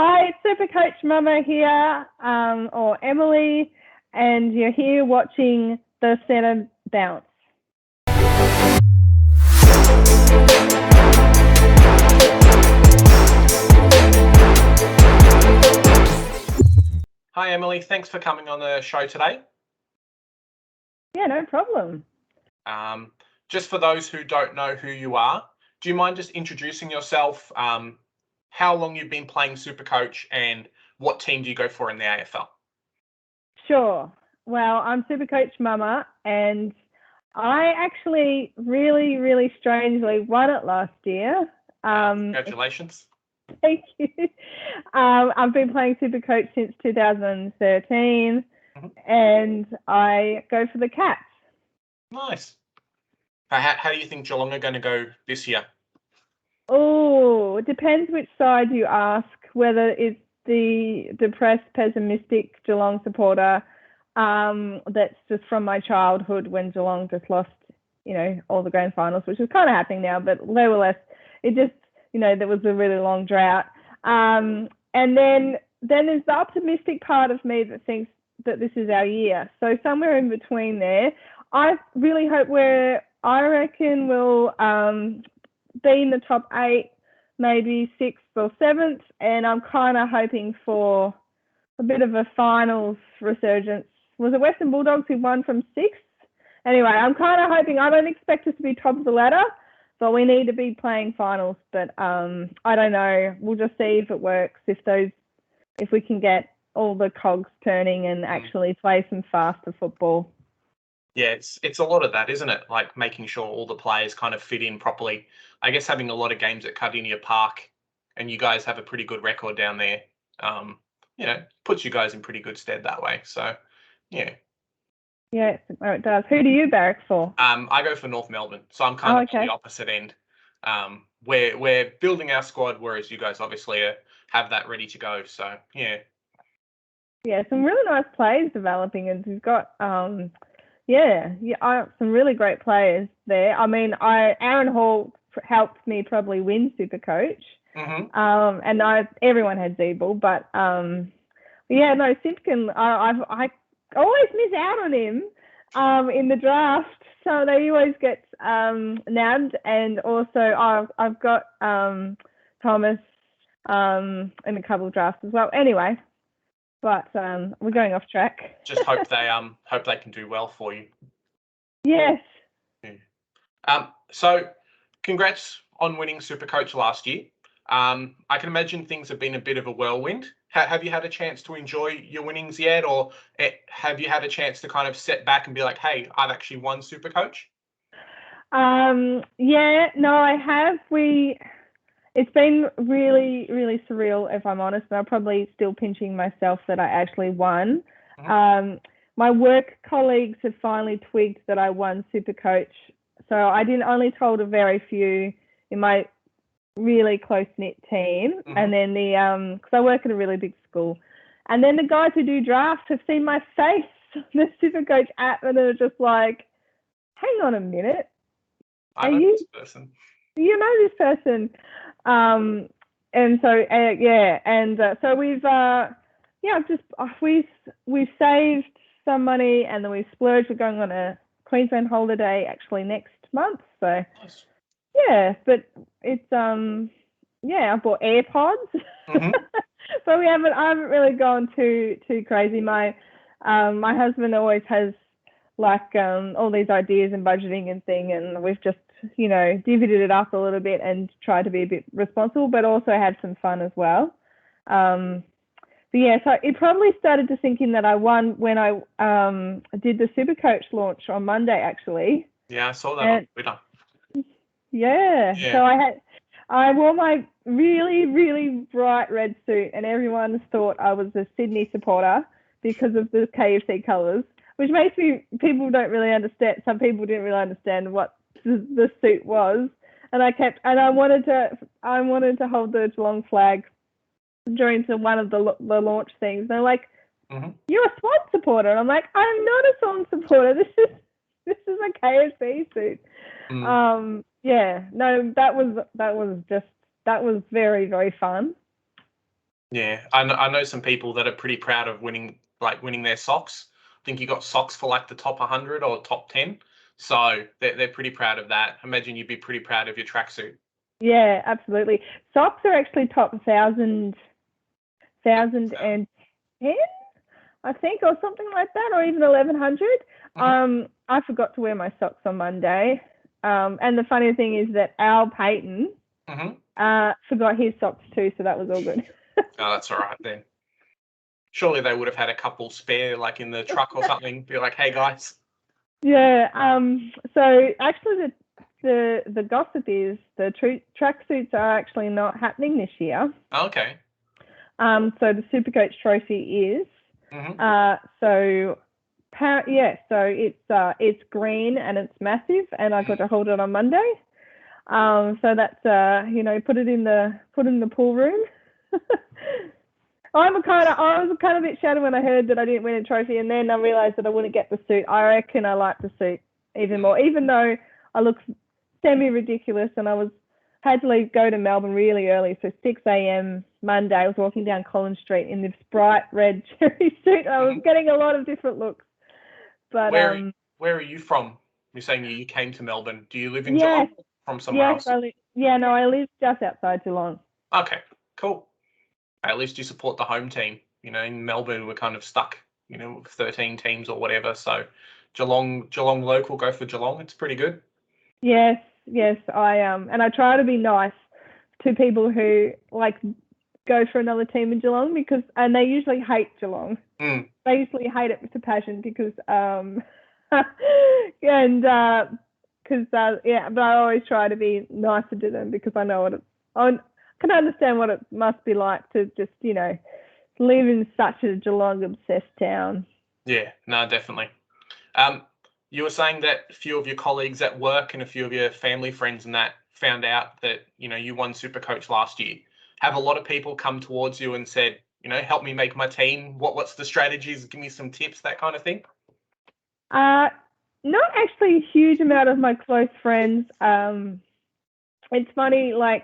Hi, it's Supercoach Mumma here, or Emily, and you're here watching the Centre Bounce. Hi, Emily. Thanks for coming on the show today. Yeah, no problem. Just for those who don't know who you are, do you mind just introducing yourself, how long you've been playing Supercoach, and what team do you go for in the AFL? Sure. Well, I'm Supercoach Mumma, and I actually really strangely won it last year. Congratulations. Thank you. I've been playing Supercoach since 2013, and I go for the Cats. Nice. How do you think Geelong are going to go this year? Oh, it depends which side you ask, whether it's the depressed, pessimistic Geelong supporter that's just from my childhood when Geelong just lost, all the grand finals, which is kind of happening now, but nevertheless, it just, there was a really long drought. And then there's the optimistic part of me that thinks that this is our year. So somewhere in between there, I really hope I reckon we'll be in the top 8, maybe 6th or 7th, and I'm kind of hoping for a bit of a finals resurgence. Was it Western Bulldogs who won from 6th? Anyway, I'm kind of hoping. I don't expect us to be top of the ladder, but we need to be playing finals. But I don't know. We'll just see if it works, if we can get all the cogs turning and actually play some faster football. Yeah, it's a lot of that, isn't it? Like making sure all the players kind of fit in properly. I guess having a lot of games at Cardinia Park, and you guys have a pretty good record down there, puts you guys in pretty good stead that way. So, yeah. Yeah, it does. Who do you barrack for? I go for North Melbourne, so I'm kind of on the opposite end. We're building our squad, whereas you guys obviously have that ready to go. So, yeah. Yeah, some really nice players developing, and we've got some really great players there. I mean, Aaron Hall helped me probably win Supercoach, and everyone had Zeeble, but Simpkin, I always miss out on him in the draft, so they always get nabbed. And also I've got Thomas in a couple of drafts as well. Anyway, but we're going off track. Just hope they can do well for you. Yes. So congrats on winning Supercoach last year. I can imagine things have been a bit of a whirlwind. Have you had a chance to enjoy your winnings yet, or have you had a chance to kind of sit back and be like, hey, I've actually won Supercoach? I have. It's been really surreal, if I'm honest, and I'm probably still pinching myself that I actually won. My work colleagues have finally twigged that I won Supercoach, so I only told a very few in my really close-knit team, and then because I work at a really big school, and then the guys who do drafts have seen my face on the Supercoach app, and they're just like, hang on a minute, I know this person. You know this person. And so so we've saved some money, and then we've splurged. We're going on a Queensland holiday actually next month, so nice. Yeah, but it's I bought AirPods. So I haven't really gone too crazy. My husband always has like all these ideas and budgeting and thing, and we've just divvied it up a little bit and tried to be a bit responsible, but also had some fun as well. So it probably started to sink in that I won when I did the Supercoach launch on Monday, actually. Yeah, I saw that on Twitter. Yeah. So I wore my really bright red suit, and everyone thought I was a Sydney supporter because of the KFC colours, which makes people don't really understand. Some people didn't really understand what the suit was, and I wanted to hold the Geelong flag during one of the launch things. They're like, "You're a Swan supporter," and I'm like, "I'm not a Swan supporter. This is a KFC suit." That was very fun. Yeah, I know some people that are pretty proud of winning their socks. I think you got socks for like the top 100 or top 10. So they're pretty proud of that. Imagine you'd be pretty proud of your tracksuit. Yeah, absolutely. Socks are actually top 1,010, I think, or something like that, or even 1,100. I forgot to wear my socks on Monday. And the funny thing is that Al Payton forgot his socks too, so that was all good. Oh, that's all right then. Surely they would have had a couple spare, like in the truck or something. Be like, hey guys. Yeah. So actually, the gossip is the tracksuits are actually not happening this year. Okay. So the Supercoach Trophy is. So it's green and it's massive, and I got to hold it on Monday. So that's put in the pool room. I was kind of a bit shattered when I heard that I didn't win a trophy, and then I realised that I wouldn't get the suit. I reckon I like the suit even more, even though I look semi-ridiculous, and had to go to Melbourne really early, so 6 a.m. Monday. I was walking down Collins Street in this bright red cherry suit. I was getting a lot of different looks. But where are you from? You're saying you came to Melbourne. Do you live in Geelong or from somewhere else? I live just outside Geelong. Okay, cool. At least you support the home team. In Melbourne, we're kind of stuck, with 13 teams or whatever. So Geelong local, go for Geelong. It's pretty good. Yes, and I try to be nice to people who go for another team in Geelong and they usually hate Geelong. They usually hate it with a passion because but I always try to be nicer to them because I know I can understand what it must be like to just live in such a Geelong obsessed town. Yeah, no, definitely. You were saying that a few of your colleagues at work and a few of your family friends and that found out that, you won Supercoach last year. Have a lot of people come towards you and said, help me make my team. What's the strategies? Give me some tips, that kind of thing. Not actually a huge amount of my close friends. It's funny, a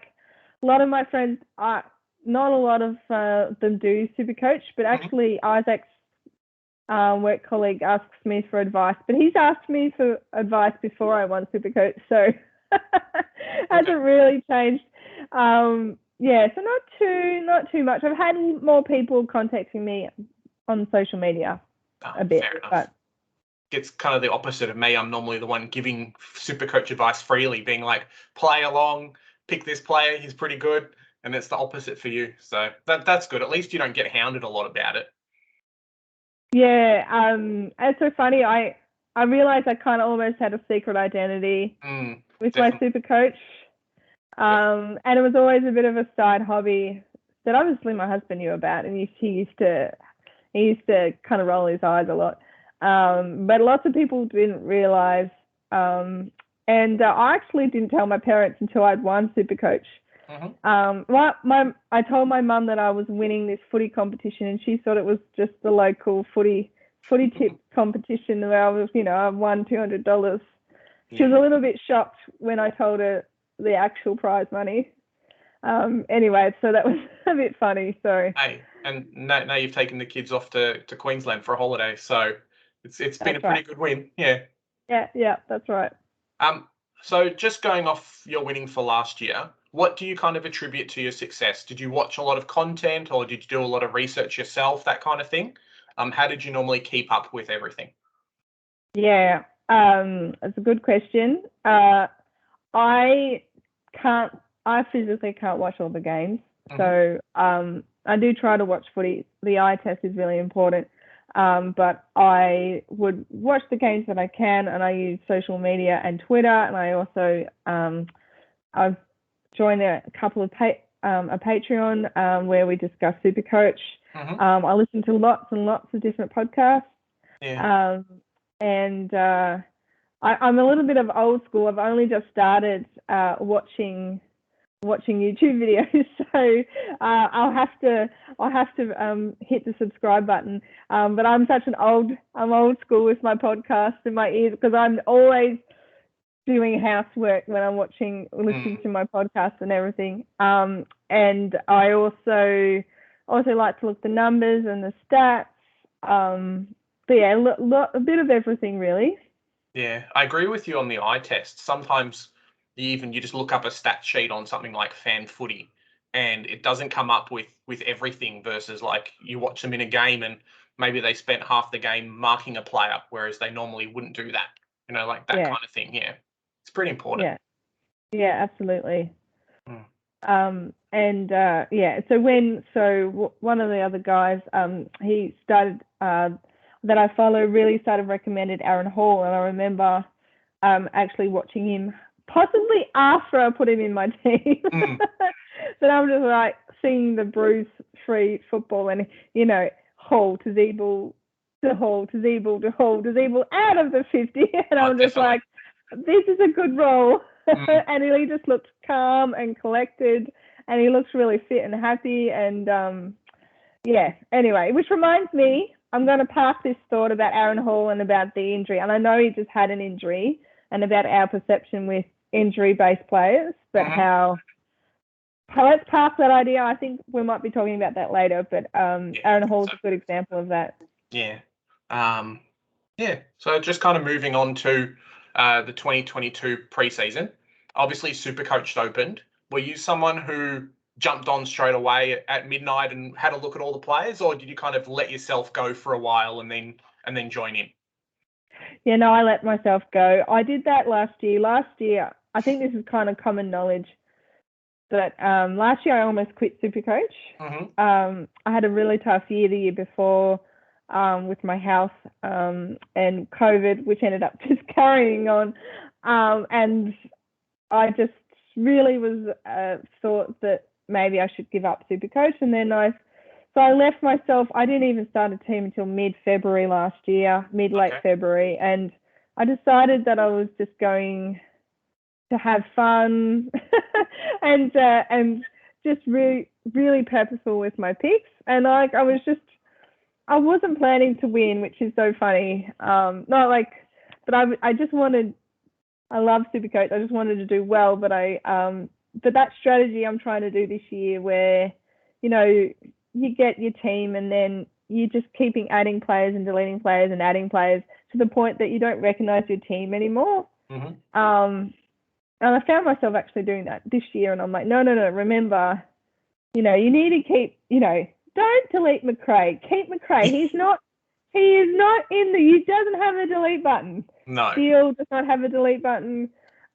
lot of my friends not a lot of them do Supercoach, but actually Isaac's work colleague asks me for advice, but he's asked me for advice before I won Supercoach, so hasn't really changed. So not too much. I've had more people contacting me on social media a bit, fair enough. but it's kind of the opposite of me. I'm normally the one giving Supercoach advice freely, being like, play along, pick this player, he's pretty good, and it's the opposite for you. So that's good. At least you don't get hounded a lot about it. Yeah, it's so funny. I realized I kind of almost had a secret identity with my Supercoach, and it was always a bit of a side hobby that obviously my husband knew about, and he used to kind of roll his eyes a lot. But lots of people didn't realize, and I actually didn't tell my parents until I'd won Supercoach. I told my mum that I was winning this footy competition, and she thought it was just the local footy tip competition where I won $200. She was a little bit shocked when I told her the actual prize money. Anyway, so that was a bit funny. So hey, and now you've taken the kids off to Queensland for a holiday, so it's been a pretty good win. Yeah, that's right. So just going off your winning for last year, what do you kind of attribute to your success? Did you watch a lot of content, or did you do a lot of research yourself, that kind of thing? How did you normally keep up with everything? Yeah, that's a good question. I physically can't watch all the games, so I do try to watch footy. The eye test is really important. But I would watch the games that I can, and I use social media and Twitter, and I also I've joined a couple of a Patreon where we discuss Supercoach. I listen to lots and lots of different podcasts, and I'm a little bit of old school. I've only just started watching YouTube videos, so I'll have to hit the subscribe button. But I'm old school with my podcast in my ears because I'm always doing housework when I'm listening to my podcast and everything. And I also Also like to look the numbers and the stats. But yeah, a bit of everything really. Yeah, I agree with you on the eye test. Sometimes you just look up a stat sheet on something like fan footy and it doesn't come up with everything versus like you watch them in a game and maybe they spent half the game marking a player, whereas they normally wouldn't do that. Like that kind of thing. Yeah. It's pretty important. Yeah. Yeah, absolutely. Mm. So one of the other guys, he started that I follow really started recommended Aaron Hall, and I remember actually watching him possibly after I put him in my team. But I'm just like seeing the Bruce-free football and Hall to Zeeble to Hall to Zeeble to Hall to Zeeble out of the 50, and I'm just like, this is a good role. And he just looked calm and collected, and he looks really fit and happy. And anyway, which reminds me, I'm going to pass this thought about Aaron Hall and about the injury. And I know he just had an injury, and about our perception with injury-based players, but how let's pass that idea. I think we might be talking about that later, but Aaron Hall is a good example of that. Yeah. So just kind of moving on to the 2022 preseason. Obviously, Supercoach opened. Were you someone who jumped on straight away at midnight and had a look at all the players, or did you kind of let yourself go for a while and then join in? Yeah, no, I let myself go. I did that last year. Last year, I think this is kind of common knowledge, but last year I almost quit Supercoach. I had a really tough year the year before with my health and COVID, which ended up just carrying on. And I just really was thought that maybe I should give up Supercoach. And then I left myself. I didn't even start a team until mid-February last year, late February. And I decided that I was just going to have fun and just really, really purposeful with my picks. And I wasn't planning to win, which is so funny. I love Supercoach. I just wanted to do well, but that strategy I'm trying to do this year, where you get your team and then you just keeping adding players and deleting players and adding players to the point that you don't recognize your team anymore. And I found myself actually doing that this year, and I'm like, no, remember, you need to keep, don't delete McRae. Keep McRae. He is not he doesn't have a delete button. No. Steele does not have a delete button.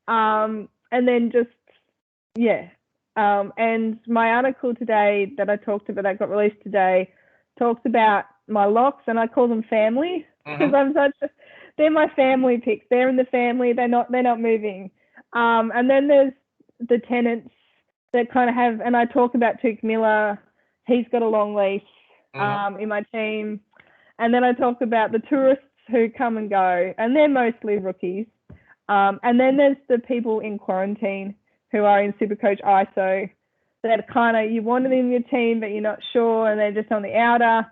And then and my article today that I talked about, that got released today, talks about my locks, and I call them family because they're my family picks. They're in the family. They're not moving. And then there's the tenants that kind of have, and I talk about Tuke Miller. He's got a long lease in my team. And then I talk about the tourists who come and go, and they're mostly rookies. And then there's the people in quarantine who are in Supercoach ISO that kind of, you want them in your team, but you're not sure, and they're just on the outer.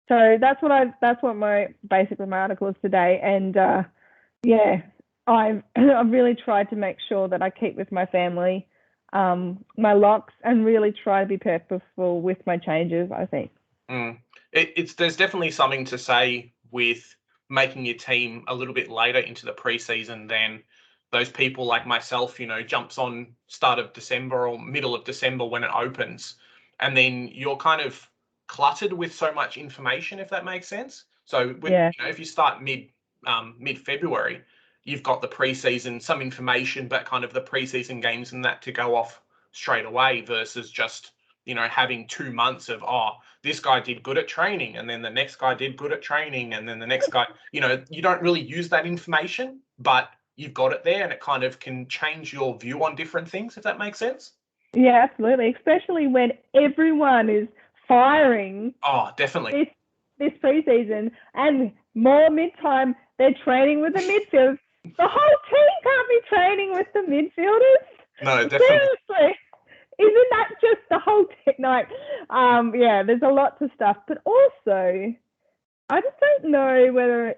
So that's what my article is today. And I've really tried to make sure that I keep with my family, my locks, and really try to be purposeful with my changes, I think. There's definitely something to say with making your team a little bit later into the preseason than those people like myself, jumps on start of December or middle of December when it opens, and then you're kind of cluttered with so much information, if that makes sense. So if you start mid-February, you've got the preseason, some information, but kind of the preseason games and that to go off straight away versus just having 2 months of, this guy did good at training, and then the next guy did good at training, and then the next guy, you don't really use that information, but you've got it there, and it kind of can change your view on different things, if that makes sense. Yeah, absolutely. Especially when everyone is firing. Oh, definitely. This preseason, and more mid-time, they're training with the midfielders. The whole team can't be training with the midfielders. No, definitely. Seriously. Isn't that just the whole technique? There's a lot to stuff. But also, I just don't know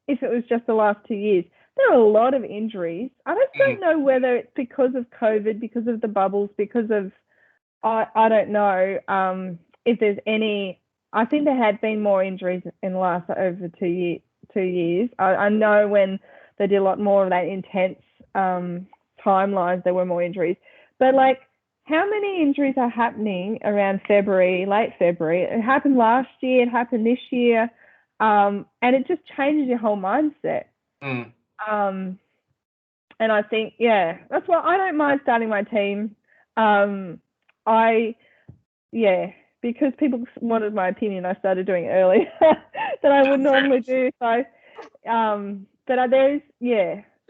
if it was just the last 2 years. There are a lot of injuries. I just don't know whether it's because of COVID, because of the bubbles, because of I don't know if there's any. I think there had been more injuries in the last over 2 years. I know when they did a lot more of that intense timelines, there were more injuries. But like, how many injuries are happening around February, late February? It happened last year. It happened this year, and it just changes your whole mindset. Mm. And I think, yeah, that's why I don't mind starting my team. Because people wanted my opinion, I started doing it early that I would normally do. So, but there's,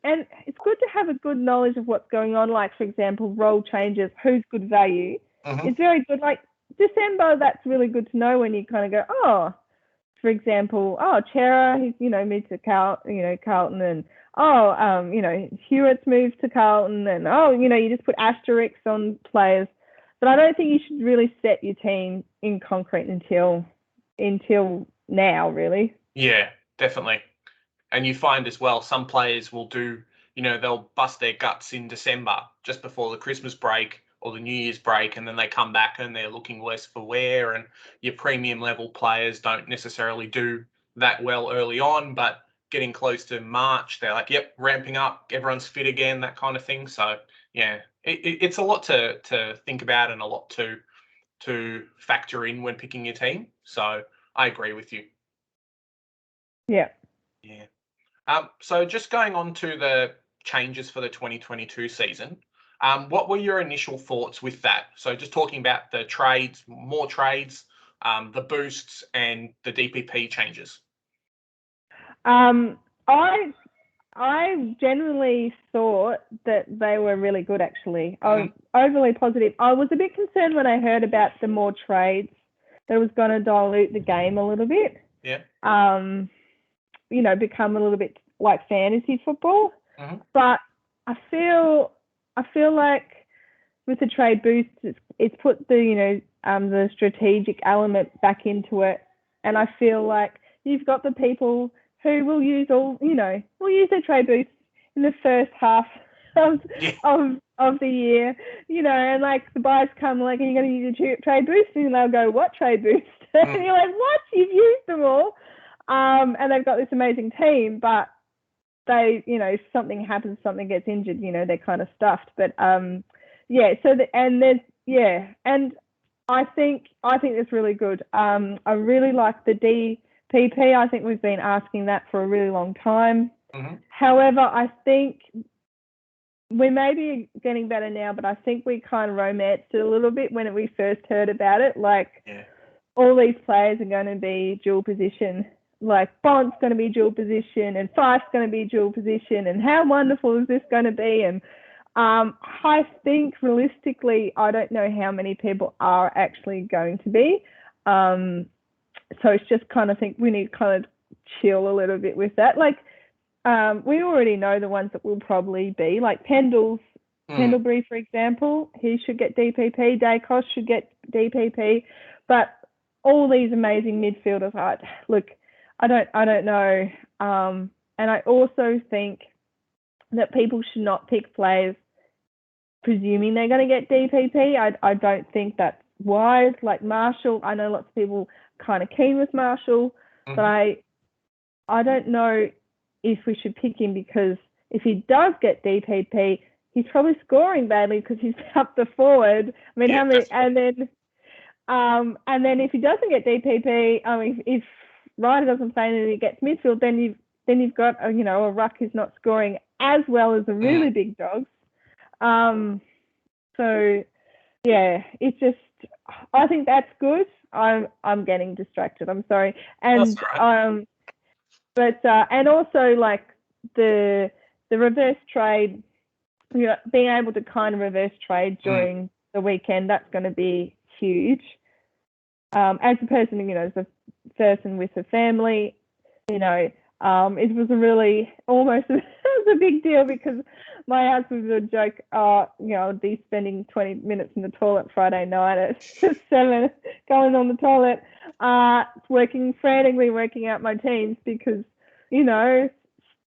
and it's good to have a good knowledge of what's going on. Like, for example, role changes, who's good value. Mm-hmm. It's very good. Like December, that's really good to know when you kind of go, oh, for example, Chera, he's, moved to Carlton, and Hewitt's moved to Carlton, and you just put asterisks on players. But I don't think you should really set your team in concrete until now, really. Yeah, definitely. And you find as well, some players will do, they'll bust their guts in December just before the Christmas break or the New Year's break, and then they come back and they're looking worse for wear. And your premium level players don't necessarily do that well early on, but getting close to March, they're like, yep, ramping up, everyone's fit again, that kind of thing. So, yeah, it's a lot to think about and a lot to factor in when picking your team. So I agree with you. Yeah. Yeah. So just going on to the changes for the 2022 season, what were your initial thoughts with that? So just talking about the trades, more trades, the boosts and the DPP changes. I genuinely thought that they were really good, actually. I was overly positive. I was a bit concerned when I heard about the more trades that it was going to dilute the game a little bit. Yeah. Become a little bit like fantasy football. Mm-hmm. But I feel like with the trade boosts, it's put the the strategic element back into it, and I feel like you've got the people who will use their trade boosts in the first half of the year, and like the buyers come like, are you going to use a trade boost? And they'll go, what trade boost? And you're like, what? You've used them all. And they've got this amazing team, but they, if something happens, something gets injured, they're kind of stuffed. But and I think it's really good. I really like the DPP. I think we've been asking that for a really long time. Mm-hmm. However, I think we may be getting better now, but I think we kind of romanced it a little bit when we first heard about it. Like, all these players are going to be dual position. Like, Bond's going to be dual position and Fife's going to be dual position, and how wonderful is this going to be? And I think realistically, I don't know how many people are actually going to be. So it's just kind of think we need to kind of chill a little bit with that. Like, we already know the ones that will probably be, like Pendlebury, for example. He should get DPP. Dacos should get DPP. But all these amazing midfielders, I don't know. And I also think that people should not pick players presuming they're going to get DPP. I don't think that's wise. Like Marshall, I know lots of people kind of keen with Marshall, but I don't know if we should pick him, because if he does get DPP, he's probably scoring badly because he's up the forward. I mean, how many? And then if he doesn't get DPP, I mean, if Ryder doesn't play and he gets midfield, then you've got a ruck who's not scoring as well as the really big dogs. So yeah, it's just, I think that's good. I'm getting distracted. I'm sorry. And and also like the reverse trade, being able to kind of reverse trade during the weekend, that's going to be huge. As a person, as a person with a family, it was a really almost it was a big deal, because my husband would joke, I'd be spending 20 minutes in the toilet Friday night at 7, going on the toilet, frantically working out my teams, because,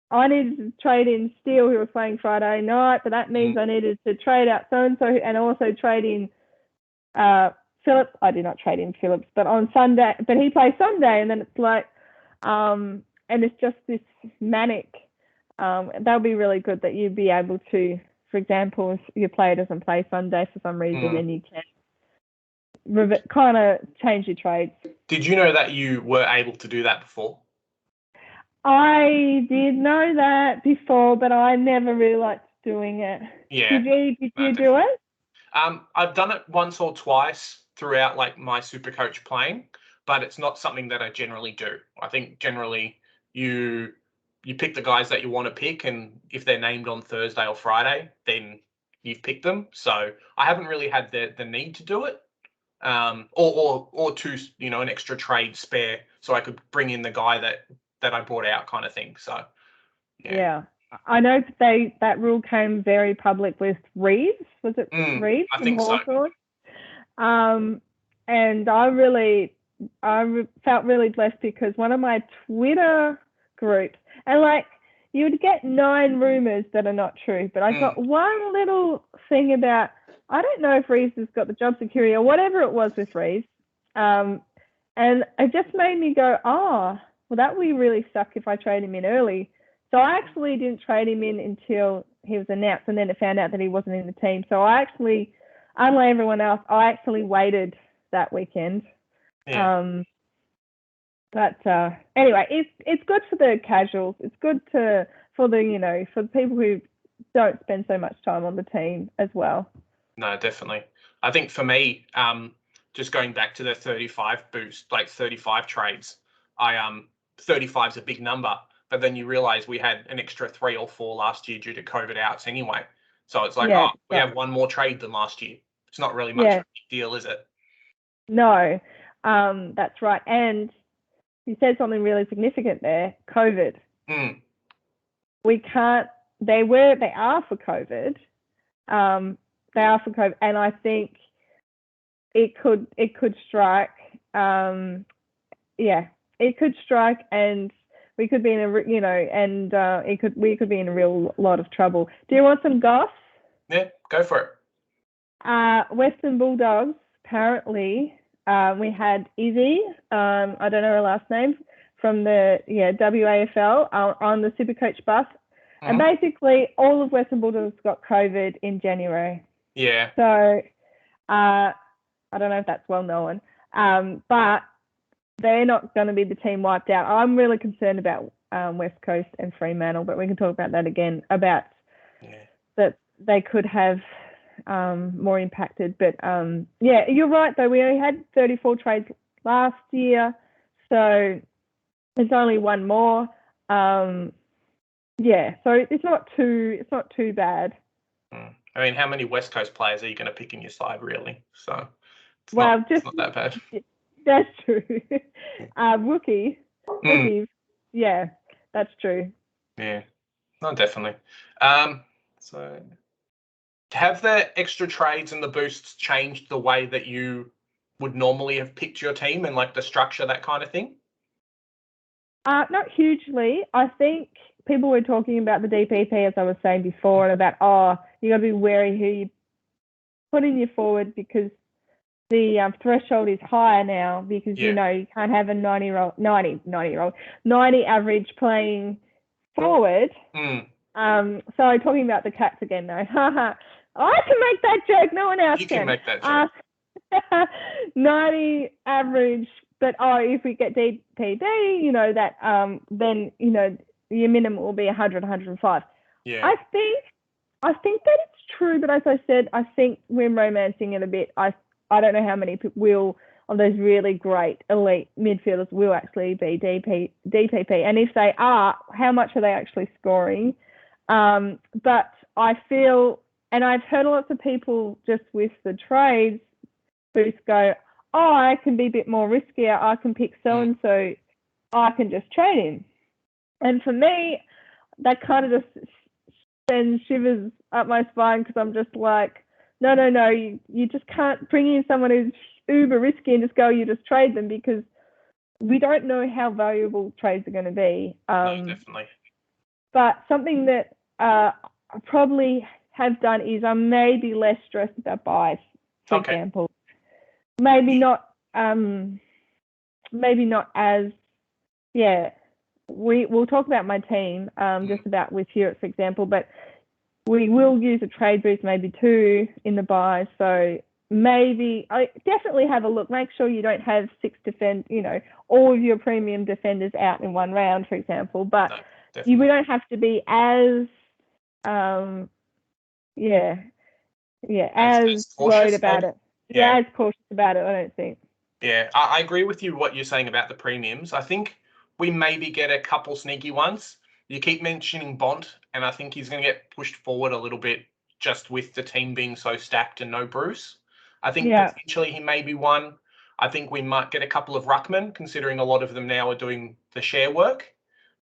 I needed to trade in Steele, who was playing Friday night, but that means I needed to trade out so-and-so and also trade in Phillips, I did not trade in Phillips, but on Sunday, but he plays Sunday, and then it's like, and it's just this manic. That'll be really good that you'd be able to, for example, if your player doesn't play Sunday for some reason, then you can kind of change your trades. Did you know that you were able to do that before? I did know that before, but I never really liked doing it. Yeah. Did you do it? I've done it once or twice throughout like my Supercoach playing, but it's not something that I generally do. I think generally you pick the guys that you want to pick, and if they're named on Thursday or Friday, then you've picked them. So I haven't really had the need to do it, or to an extra trade spare, so I could bring in the guy that I brought out, kind of thing. So yeah. I know that rule came very public with Reeves. Was it Reeves? I think so. And I felt really blessed because one of my Twitter groups, and like you would get 9 rumors that are not true, but I got one little thing about, I don't know if Reeves has got the job security or whatever it was with Reeves. And it just made me go, well, that would really suck if I trade him in early. So I actually didn't trade him in until he was announced, and then it found out that he wasn't in the team. So I actually, unlike everyone else, I actually waited that weekend. Yeah. But anyway, it's good for the casuals. It's good for the people who don't spend so much time on the team as well. No, definitely. I think for me, just going back to the 35 boost, like 35 trades, 35 is a big number. But then you realise we had an extra 3 or 4 last year due to COVID outs anyway. So it's like, we have one more trade than last year. It's not really much of a big deal, is it? No, that's right. And you said something really significant there, COVID. We can't, they are for COVID. They are for COVID. And I think it could strike. It could strike, and we could be in we could be in a real lot of trouble. Do you want some goss? Yeah, go for it. Western Bulldogs, apparently, we had Izzy, I don't know her last name, from the WAFL on the Supercoach bus. And basically all of Western Bulldogs got COVID in January. Yeah. So I don't know if that's well known, but they're not going to be the team wiped out. I'm really concerned about West Coast and Fremantle, but we can talk about that again, about that they could have more impacted. But you're right, though. We only had 34 trades last year, so there's only one more. So it's not too bad. I mean, how many West Coast players are you going to pick in your side, really? So it's not that bad. That's true. Rookies. Yeah, that's true. Yeah, no, definitely. So have the extra trades and the boosts changed the way that you would normally have picked your team and like the structure, that kind of thing? Not hugely. I think people were talking about the DPP, as I was saying before, and about, you got to be wary who you put in your forward, because the threshold is higher now, because you can't have a 90 average playing forward. So talking about the Cats again though. I can make that joke, no one else can. You can make that joke. 90 average, but if we get DPD, then your minimum will be 100, 105. Yeah. I think that it's true, but as I said, I think we're romancing it a bit. I don't know how many people of those really great elite midfielders will actually be DPP. And if they are, how much are they actually scoring? But I feel, and I've heard lots of people just with the trades boost go, I can be a bit more riskier. I can pick so-and-so. I can just trade him. And for me, that kind of just sends shivers up my spine, because I'm just like, no, you just can't bring in someone who's uber risky and just go, you just trade them, because we don't know how valuable trades are going to be. No, definitely. But something that I probably have done is I may be less stressed about buys, for example. maybe not as, yeah. We'll talk about my team, just about with Hewitt, for example, but we will use a trade boost, maybe 2 in the buy. So maybe I definitely have a look. Make sure you don't have 6 all of your premium defenders out in one round, for example. But we don't have to be as as worried about it. As cautious about it, I don't think. Yeah, I agree with you what you're saying about the premiums. I think we maybe get a couple sneaky ones. You keep mentioning Bont, and I think he's going to get pushed forward a little bit just with the team being so stacked and no Bruce. I think potentially he may be one. I think we might get a couple of ruckmen, considering a lot of them now are doing the share work.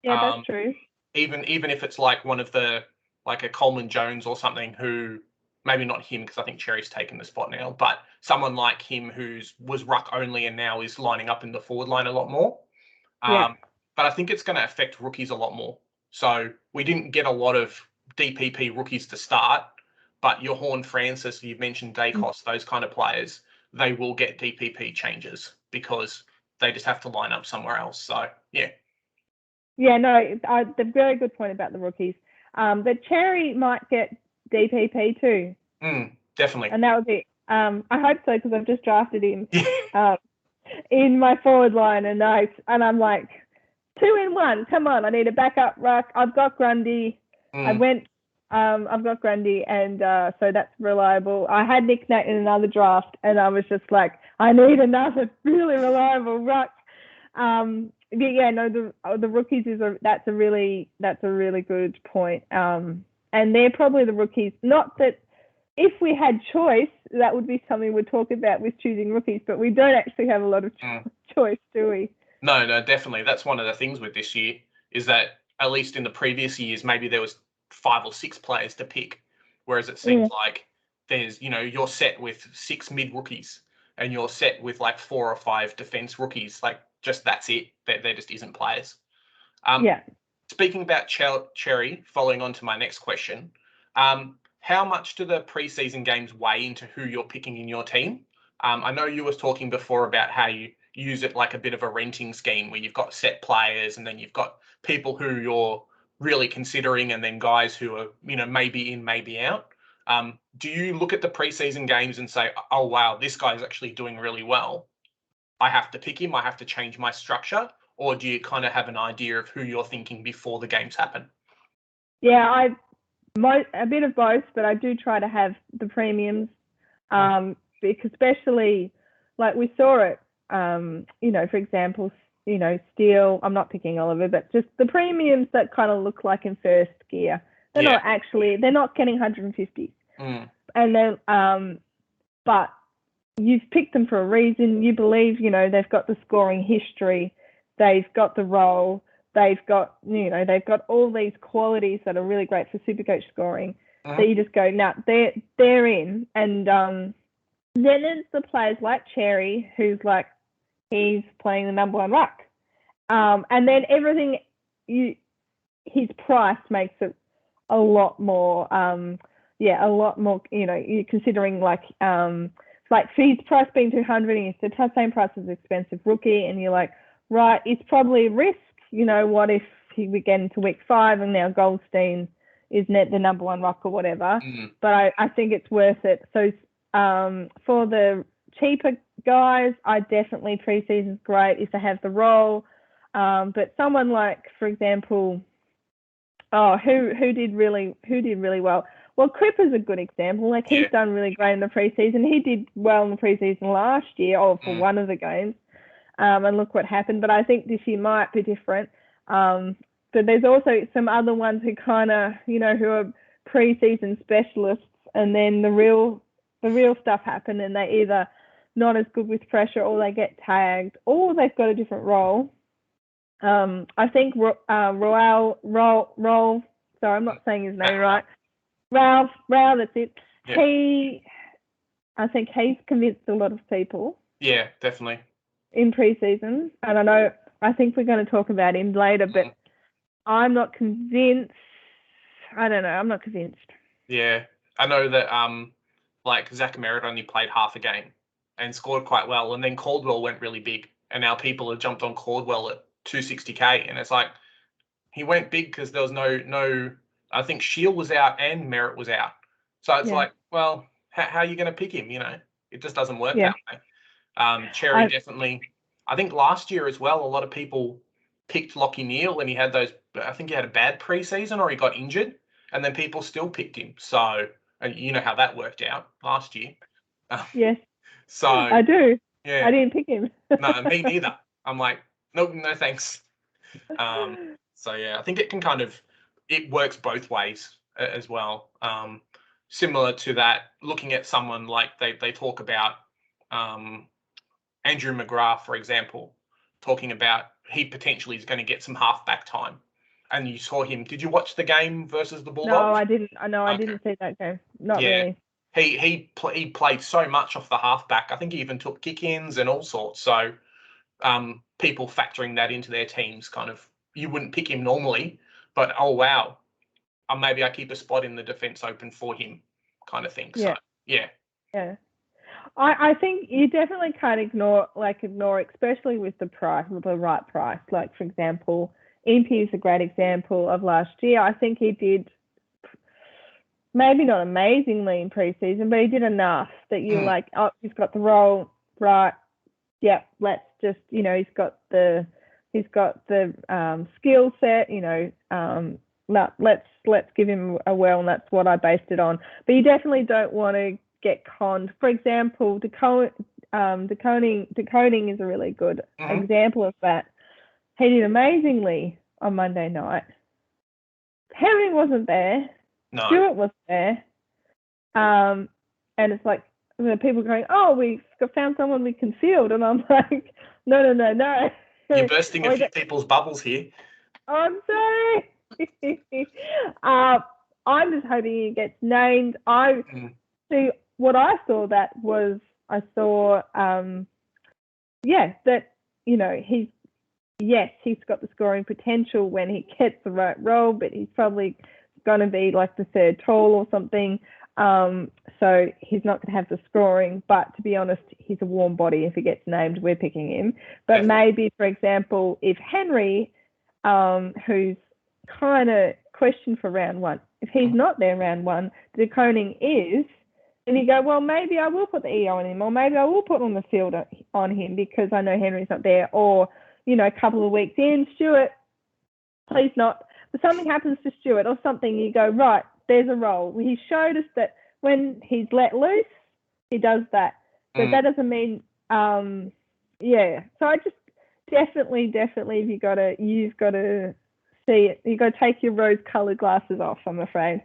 Yeah, that's true. Even if it's like one of the, like a Coleman Jones or something, who maybe not him, because I think Cherry's taken the spot now, but someone like him was ruck only and now is lining up in the forward line a lot more. But I think it's going to affect rookies a lot more. So we didn't get a lot of DPP rookies to start, but your Horn Francis, you've mentioned Dacos, those kind of players, they will get DPP changes because they just have to line up somewhere else. So, yeah. Yeah, no, the very good point about the rookies. But Cherry might get DPP too. Definitely. And that would be, I hope so, because I've just drafted him in my forward line, and I'm like, 2 in 1. Come on, I need a backup ruck. I've got Grundy. I've got Grundy, and so that's reliable. I had Nick Nat in another draft, and I was just like, I need another really reliable ruck. The rookies that's a really good point. And they're probably the rookies. Not that if we had choice, that would be something we'd talk about with choosing rookies, but we don't actually have a lot of choice, do we? No, definitely. That's one of the things with this year, is that at least in the previous years, maybe there was 5 or 6 players to pick, whereas it seems like there's, you're set with 6 mid rookies and you're set with like 4 or 5 defense rookies. Like, just that's it. There just isn't players. Speaking about Cherry, following on to my next question, how much do the preseason games weigh into who you're picking in your team? I know you were talking before about how you use it like a bit of a renting scheme where you've got set players and then you've got people who you're really considering and then guys who are, maybe in, maybe out. Do you look at the preseason games and say, oh, wow, this guy's actually doing really well, I have to pick him, I have to change my structure? Or do you kind of have an idea of who you're thinking before the games happen? Yeah, a bit of both, but I do try to have the premiums, because especially like we saw it, for example, Steele, I'm not picking Oliver, but just the premiums that kind of look like in first gear. They're not getting 150s. And then, but you've picked them for a reason. You believe, they've got the scoring history, they've got the role, they've got all these qualities that are really great for Supercoach scoring. So you just go, they're in. And then there's the players like Cherry, who's like, he's playing the number 1 ruck. And then everything, his price makes it a lot more, you're considering like for his price being 200, and it's the same price as expensive rookie, and you're like, right, it's probably a risk. What if we get into week 5 and now Goldstein is net the number 1 rock or whatever? But I think it's worth it. So for the cheaper guys, I definitely preseason's great if they have the role. But someone like, for example, who did really well? Well, Cripper's a good example. Like, he's done really great in the preseason. He did well in the preseason last year, or for one of the games. And look what happened. But I think this year might be different. But there's also some other ones who kind of, who are preseason specialists, and then the real stuff happen, and they're either not as good with pressure, or they get tagged, or they've got a different role. I think Roel, sorry, I'm not saying his name right. Ralph, that's it. Yeah. I think he's convinced a lot of people. Yeah, definitely. In preseason. And I think we're going to talk about him later, but I'm not convinced. I don't know. I'm not convinced. Yeah. I know that like Zach Merritt only played half a game, and scored quite well. And then Caldwell went really big, and now people have jumped on Caldwell at 260k, and it's like he went big because there was no. I think Shield was out and Merritt was out, so it's like, well, how are you going to pick him? It just doesn't work that way. Cherry definitely. I think last year as well, a lot of people picked Lockie Neal, and he had those. I think he had a bad preseason or he got injured, and then people still picked him. So, and you know how that worked out last year. Yes. So I do. Yeah. I didn't pick him. No, me neither. I'm like, nope, no thanks. So yeah, I think it works both ways as well. Similar to that, looking at someone like they talk about Andrew McGrath, for example, talking about he potentially is going to get some halfback time. And you saw him. Did you watch the game versus the Bulldogs? No, I didn't. I didn't see that game. Not really. He played so much off the halfback. I think he even took kick-ins and all sorts. So people factoring that into their teams, kind of, you wouldn't pick him normally, but oh wow, maybe I keep a spot in the defence open for him, kind of thing. Yeah. So yeah. Yeah. I think you definitely can't ignore, especially with the price, with the right price. Like, for example, Impey is a great example of last year. I think he did maybe not amazingly in preseason, but he did enough that you're like, oh, he's got the role right. Yep, let's just, he's got the skill set. Let's give him a well, and that's what I based it on. But you definitely don't want to get conned. For example, decoding is a really good example of that. He did amazingly on Monday night. Henry wasn't there. No. Hewitt was there. And it's like, people going, oh, we've found someone we can field. And I'm like, no. You're bursting a few people's bubbles here. I'm sorry. I'm just hoping he gets named. See, what I saw that, he's got the scoring potential when he gets the right role, but he's probably going to be like the third tall or something. So he's not going to have the scoring, but to be honest, he's a warm body. If he gets named, we're picking him. But maybe, for example, if Henry, who's kind of questioned for round one, if he's not there round one, the decoding is, then you go, well, maybe I will put the EO on him, or maybe I will put on the field on him because I know Henry's not there, or, a couple of weeks in, Stuart, please not. But something happens to Stuart or something, you go, right, there's a role. He showed us that when he's let loose, he does that. But that doesn't mean, So I just definitely, you've got to see it. You've got to take your rose-coloured glasses off, I'm afraid.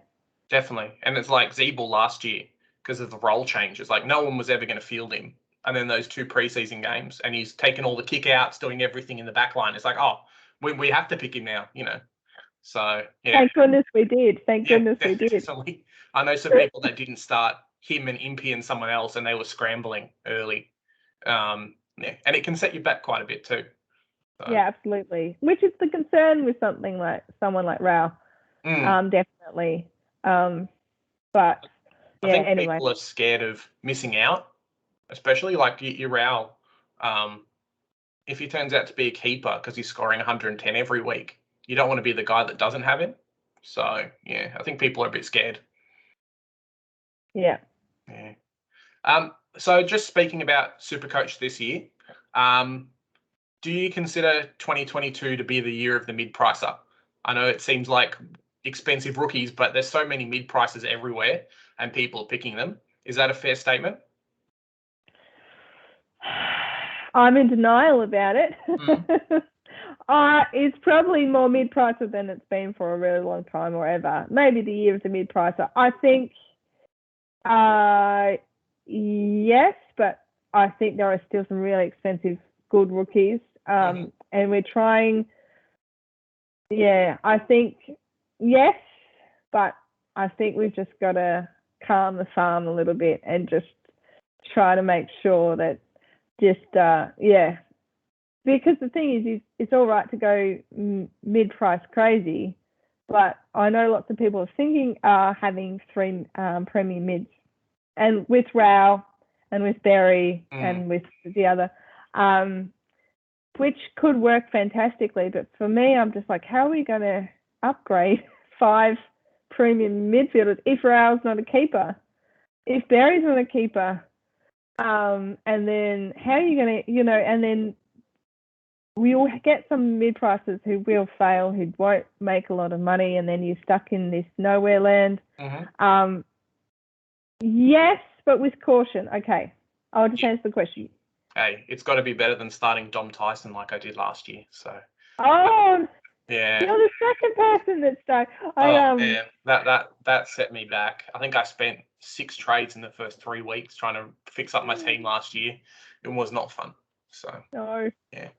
Definitely. And it's like Zeeble last year because of the role changes. Like, no one was ever going to field him. And then those 2 preseason games, and he's taken all the kick-outs, doing everything in the back line. It's like, oh, we have to pick him now, So, yeah. Thank goodness we did. Thank goodness we did. Definitely. I know some people that didn't start him and Impey and someone else, and they were scrambling early. And it can set you back quite a bit too. So. Yeah, absolutely. Which is the concern with someone like Rao. Definitely. But I think people are scared of missing out, especially like your Rao. If he turns out to be a keeper because he's scoring 110 every week, you don't want to be the guy that doesn't have it. So, yeah, I think people are a bit scared. Yeah. So just speaking about Supercoach this year, do you consider 2022 to be the year of the Midpricer? I know it seems like expensive rookies, but there's so many Midpricers everywhere and people are picking them. Is that a fair statement? I'm in denial about it. It's probably more Midpricer than it's been for a really long time or ever. Maybe the year of the Midpricer. I think, yes, but I think there are still some really expensive, good rookies. And we're trying, I think, yes, but I think we've just got to calm the farm a little bit and just try to make sure that because the thing is it's all right to go mid-price crazy, but I know lots of people are having 3 premium mids, and with Rao and with Berry and with the other, which could work fantastically. But for me, I'm just like, how are we going to upgrade 5 premium midfielders if Rao's not a keeper, if Berry's not a keeper, and then how are you going to, and then we'll get some mid-pricers who will fail, who won't make a lot of money, and then you're stuck in this nowhere land. Yes, but with caution. Okay, I'll just answer the question. Hey, it's got to be better than starting Dom Tyson like I did last year. So. Oh. Yeah. You're the second person that started. Man, that set me back. I think I spent 6 trades in the first 3 weeks trying to fix up my team last year. It was not fun. So. No. Yeah.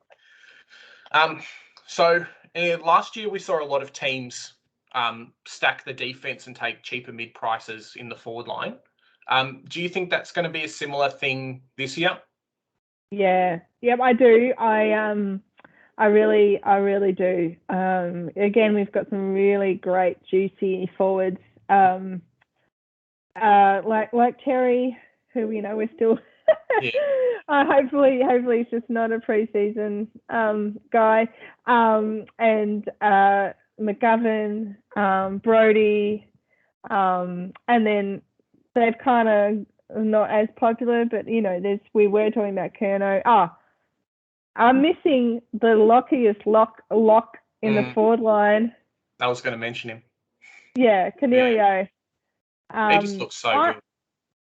So last year we saw a lot of teams stack the defense and take cheaper mid prices in the forward line. Do you think that's going to be a similar thing this year? Yeah. Yep, I do. I really do. Again, we've got some really great juicy forwards. Like Terry, who we're still hopefully he's just not a preseason guy. And McGovern, Brody, and then they've kind of not as popular, but we were talking about Kerno. I'm missing the lockiest lock in the forward line. I was going to mention him. Yeah, Canelio. Yeah. He just looks so good.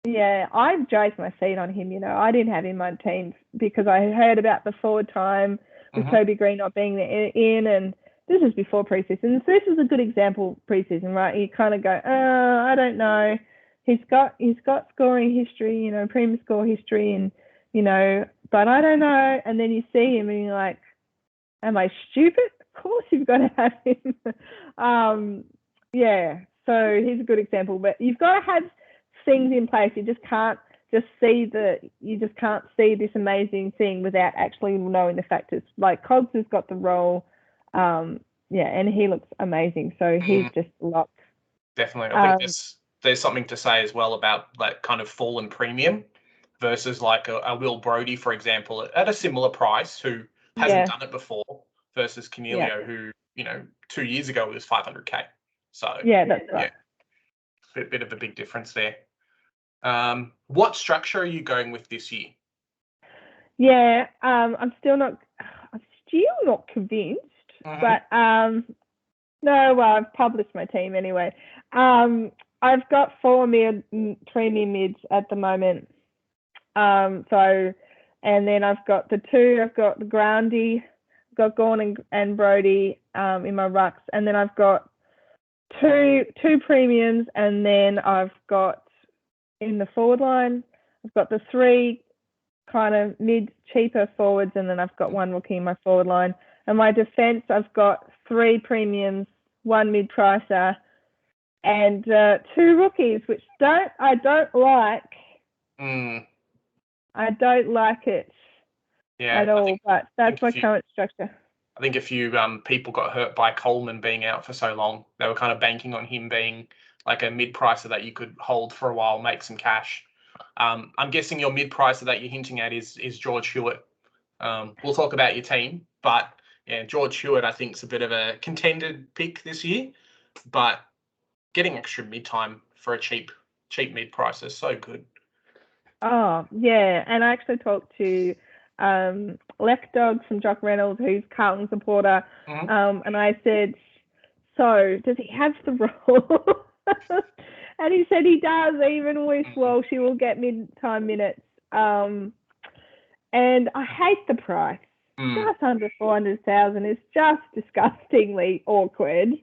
Yeah, I dragged my feet on him. I didn't have him in my team because I heard about the forward time with Toby Green not being in, and this is before preseason. So this is a good example preseason, right? You kind of go, I don't know. He's got scoring history, premium score history, and but I don't know. And then you see him and you're like, am I stupid? Of course you've got to have him. Yeah, so he's a good example. But you've got to have things in place. You just can't see this amazing thing without actually knowing the factors. Like Cogs has got the role, and he looks amazing. So he's just locked. Definitely. I think there's something to say as well about like kind of fallen premium versus like a Will Brody, for example, at a similar price who hasn't done it before versus Canelio, who, 2 years ago was 500K. So that's right. Yeah, bit of a big difference there. What structure are you going with this year? Yeah, I'm still not convinced, but no, well, I've published my team anyway. I've got 4 premium mids at the moment. So, and then I've got the Groundy, I've got Gorn and Brody in my rucks, and then I've got two premiums, and then I've got in the forward line, I've got the 3 kind of mid cheaper forwards, and then I've got 1 rookie in my forward line. And my defense, I've got 3 premiums, 1 mid pricer, and 2 rookies, which I don't like. I don't like it at all, but that's my current structure. I think a few people got hurt by Coleman being out for so long. They were kind of banking on him being like a mid-pricer that you could hold for a while, make some cash. I'm guessing your mid-pricer that you're hinting at is George Hewitt. We'll talk about your team, but yeah, George Hewitt I think is a bit of a contended pick this year, but getting extra mid-time for a cheap mid-pricer is so good. Oh, yeah. And I actually talked to Left Dog from Jock Reynolds, who's Carlton supporter. And I said, so does he have the role? And he said he does, even with Walsh, he will get mid-time minutes. And I hate the price. Just under 400,000 is just disgustingly awkward.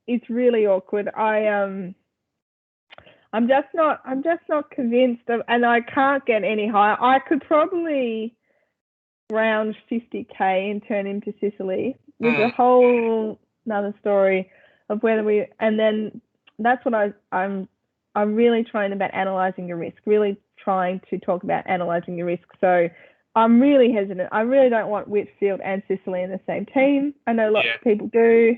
It's really awkward. I'm just not convinced of, and I can't get any higher. I could probably round 50K and turn him to Sicily with a whole another story of whether we, and then that's what I'm really trying about analysing your risk, really trying to talk about analysing your risk. So I'm really hesitant. I really don't want Whitfield and Sicily in the same team. I know lots of people do.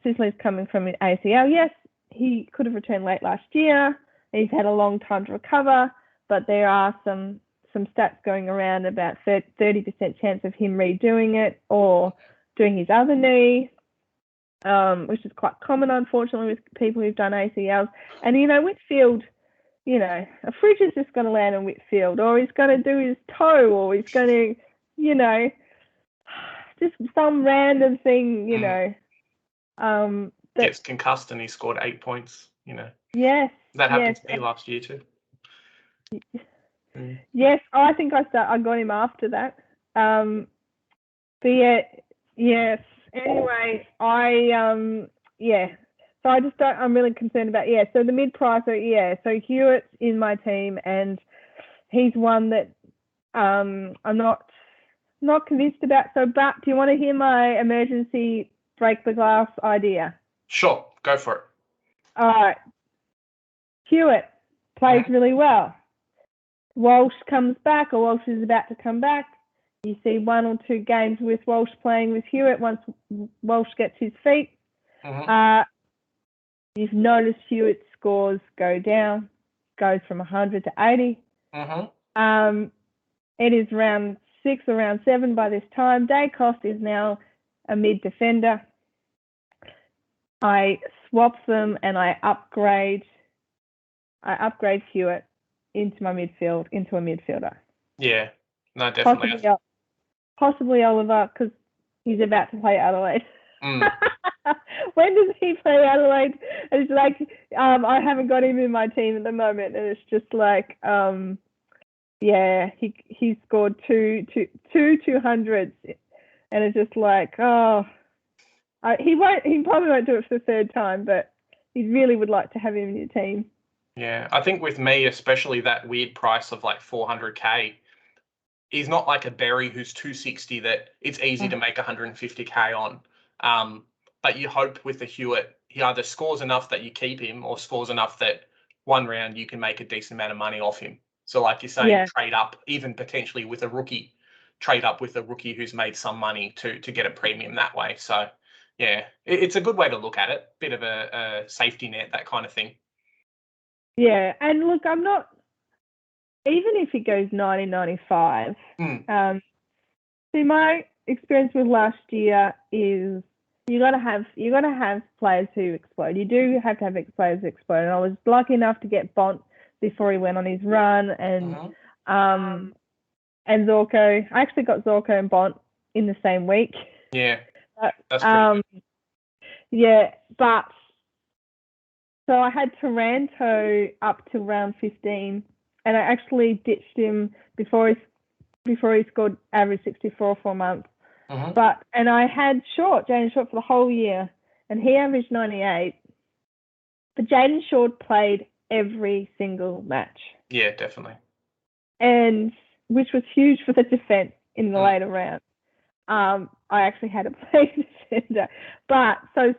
Sicily's coming from an ACL. Yes, he could have returned late last year. He's had a long time to recover, but there are some stats going around about 30% chance of him redoing it or doing his other knee, which is quite common, unfortunately, with people who've done ACLs. And, Whitfield, a fridge is just going to land on Whitfield, or he's going to do his toe, or he's going to, just some random thing, gets concussed and he scored 8 points, Yes. That happened to me last year too. Yes, I think I got him after that. But yes. Anyway, so I just don't. I'm really concerned about So the Midpricer, So Hewitt's in my team, and he's one that I'm not convinced about. So, but do you want to hear my emergency break the glass idea? Sure, go for it. All right. Hewitt plays really well. Walsh comes back, or Walsh is about to come back. You see 1 or 2 games with Walsh playing with Hewitt once Walsh gets his feet. You've noticed Hewitt's scores go down, goes from 100 to 80. It is round 6 or round 7 by this time. Dacos is now a mid defender. I swap them and I upgrade Hewitt into my midfield, into a midfielder. Yeah, no, definitely. Possibly Oliver, because he's about to play Adelaide. When does he play Adelaide? It's like, I haven't got him in my team at the moment, and it's just like, he scored two 200s, and it's just like, he probably won't do it for the 3rd time, but he really would like to have him in your team. Yeah, I think with me, especially that weird price of like 400k, he's not like a Berry who's 260 that it's easy to make 150k on. But you hope with the Hewitt, he either scores enough that you keep him or scores enough that one round you can make a decent amount of money off him. So like you're saying, trade up, even potentially with a rookie, trade up with a rookie who's made some money to get a premium that way. So yeah, it's a good way to look at it. Bit of a safety net, that kind of thing. Yeah, and look, I'm not, even if it goes 90-95, see, my experience with last year is you gotta have players who explode. You do have to have players who explode. And I was lucky enough to get Bont before he went on his run, and Zorko. I actually got Zorko and Bont in the same week. Yeah, that's pretty good. Yeah, but so I had Taranto up to round 15, and I actually ditched him before he scored average 64 for a month. And I had Jaden Short for the whole year, and he averaged 98. But Jaden Short played every single match. Yeah, definitely. And which was huge for the defense in the later round. I actually had to play defender, but so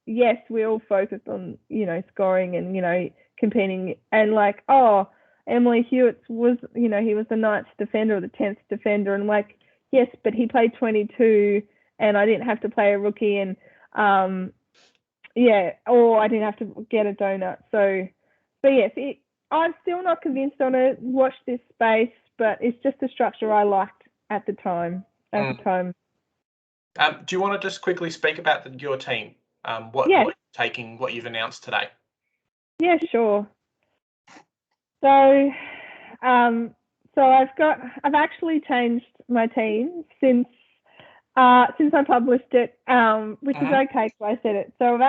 yes, we all focused on scoring and competing, and like, Emily Hewitt was he was the 9th defender or the 10th defender, and like, yes, but he played 22, and I didn't have to play a rookie, and or I didn't have to get a donut. So, but yes, I'm still not convinced on it. Watch this space, but it's just the structure I liked at the time. Do you want to just quickly speak about your team? What you're taking, what you've announced today? Yeah, sure. So, I've actually changed my team since I published it, which is okay because I said it. So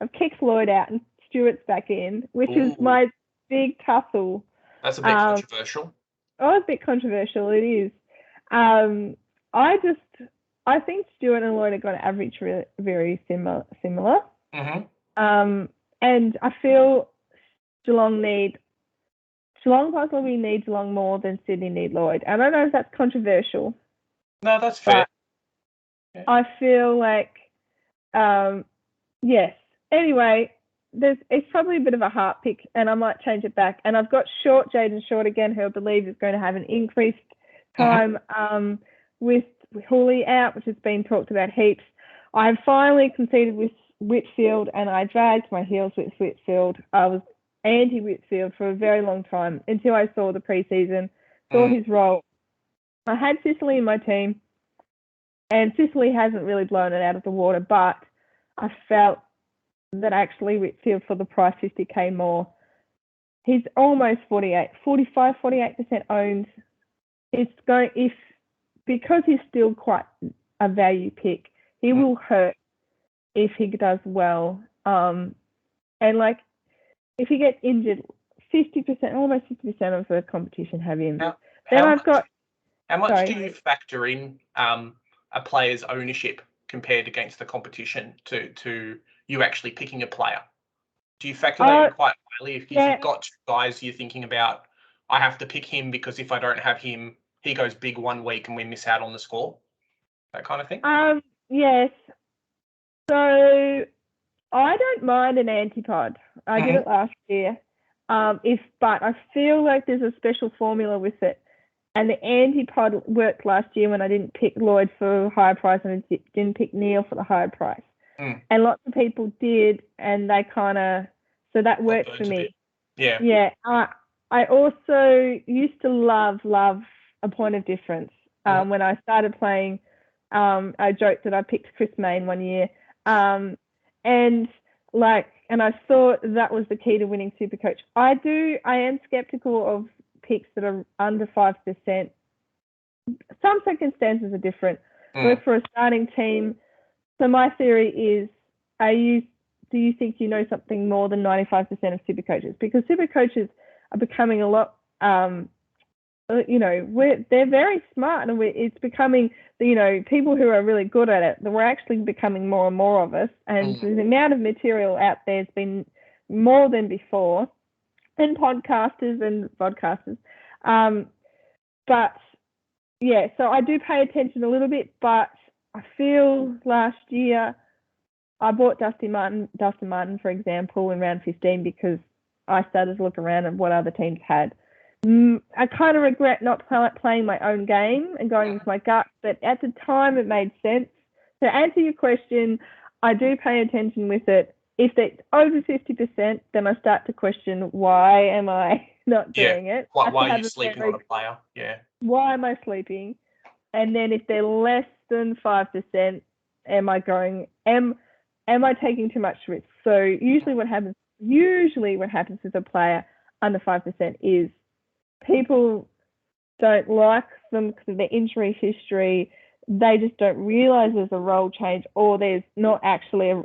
I've kicked Lloyd out and Stewart's back in, which is my big tussle. That's a bit controversial. Oh, it's a bit controversial. It is. I think Stewart and Lloyd are going to average very similar. And I feel Geelong possibly needs Geelong more than Sydney need Lloyd. I don't know if that's controversial. No, that's fair. Yeah. I feel like, yes. Anyway, it's probably a bit of a heart pick, and I might change it back. And I've got Jaden Short again, who I believe is going to have an increased time with Hooley out, which has been talked about heaps. I've finally conceded with Whitfield, and I dragged my heels with Whitfield. I was anti-Whitfield for a very long time until I saw the preseason, saw his role. I had Sicily in my team, and Sicily hasn't really blown it out of the water, but I felt that actually Whitfield for the price 50k more. He's almost 48% owned. Because he's still quite a value pick, he will hurt if he does well. And like if he gets injured, almost 50% of the competition have him. How much do you factor in a player's ownership compared against the competition to you actually picking a player? Do you factor that in quite highly? If you've got two guys you're thinking about, I have to pick him because if I don't have him, he goes big 1 week and we miss out on the score? That kind of thing? Yes. So I don't mind an antipod. I did it last year. But I feel like there's a special formula with it. And the antipod worked last year when I didn't pick Lloyd for a higher price and I didn't pick Neil for the higher price. And lots of people did, and they so that worked for me. Yeah. Yeah. I also used to love a point of difference. When I started playing, I joked that I picked Chris Mayne one year. And I thought that was the key to winning Supercoach. I am skeptical of picks that are under 5%. Some circumstances are different. But for a starting team, so my theory is, do you think you know something more than 95% of Supercoaches? Because Supercoaches are becoming a lot, they're very smart, and it's becoming, people who are really good at it, we're actually becoming more and more of us, and the amount of material out there has been more than before, and podcasters and vodcasters. But yeah, so I do pay attention a little bit, but I feel last year I bought Dustin Martin, for example, in round 15 because I started to look around at what other teams had. I kind of regret not playing my own game and going with my gut, but at the time it made sense. To answer your question, I do pay attention with it. If it's over 50%, then I start to question, why am I not doing it? Why are you sleeping on a player? Yeah. Why am I sleeping? And then if they're less than 5%, am I taking too much risk? So usually what happens with a player under 5% is people don't like them because of their injury history. They just don't realise there's a role change, or there's not actually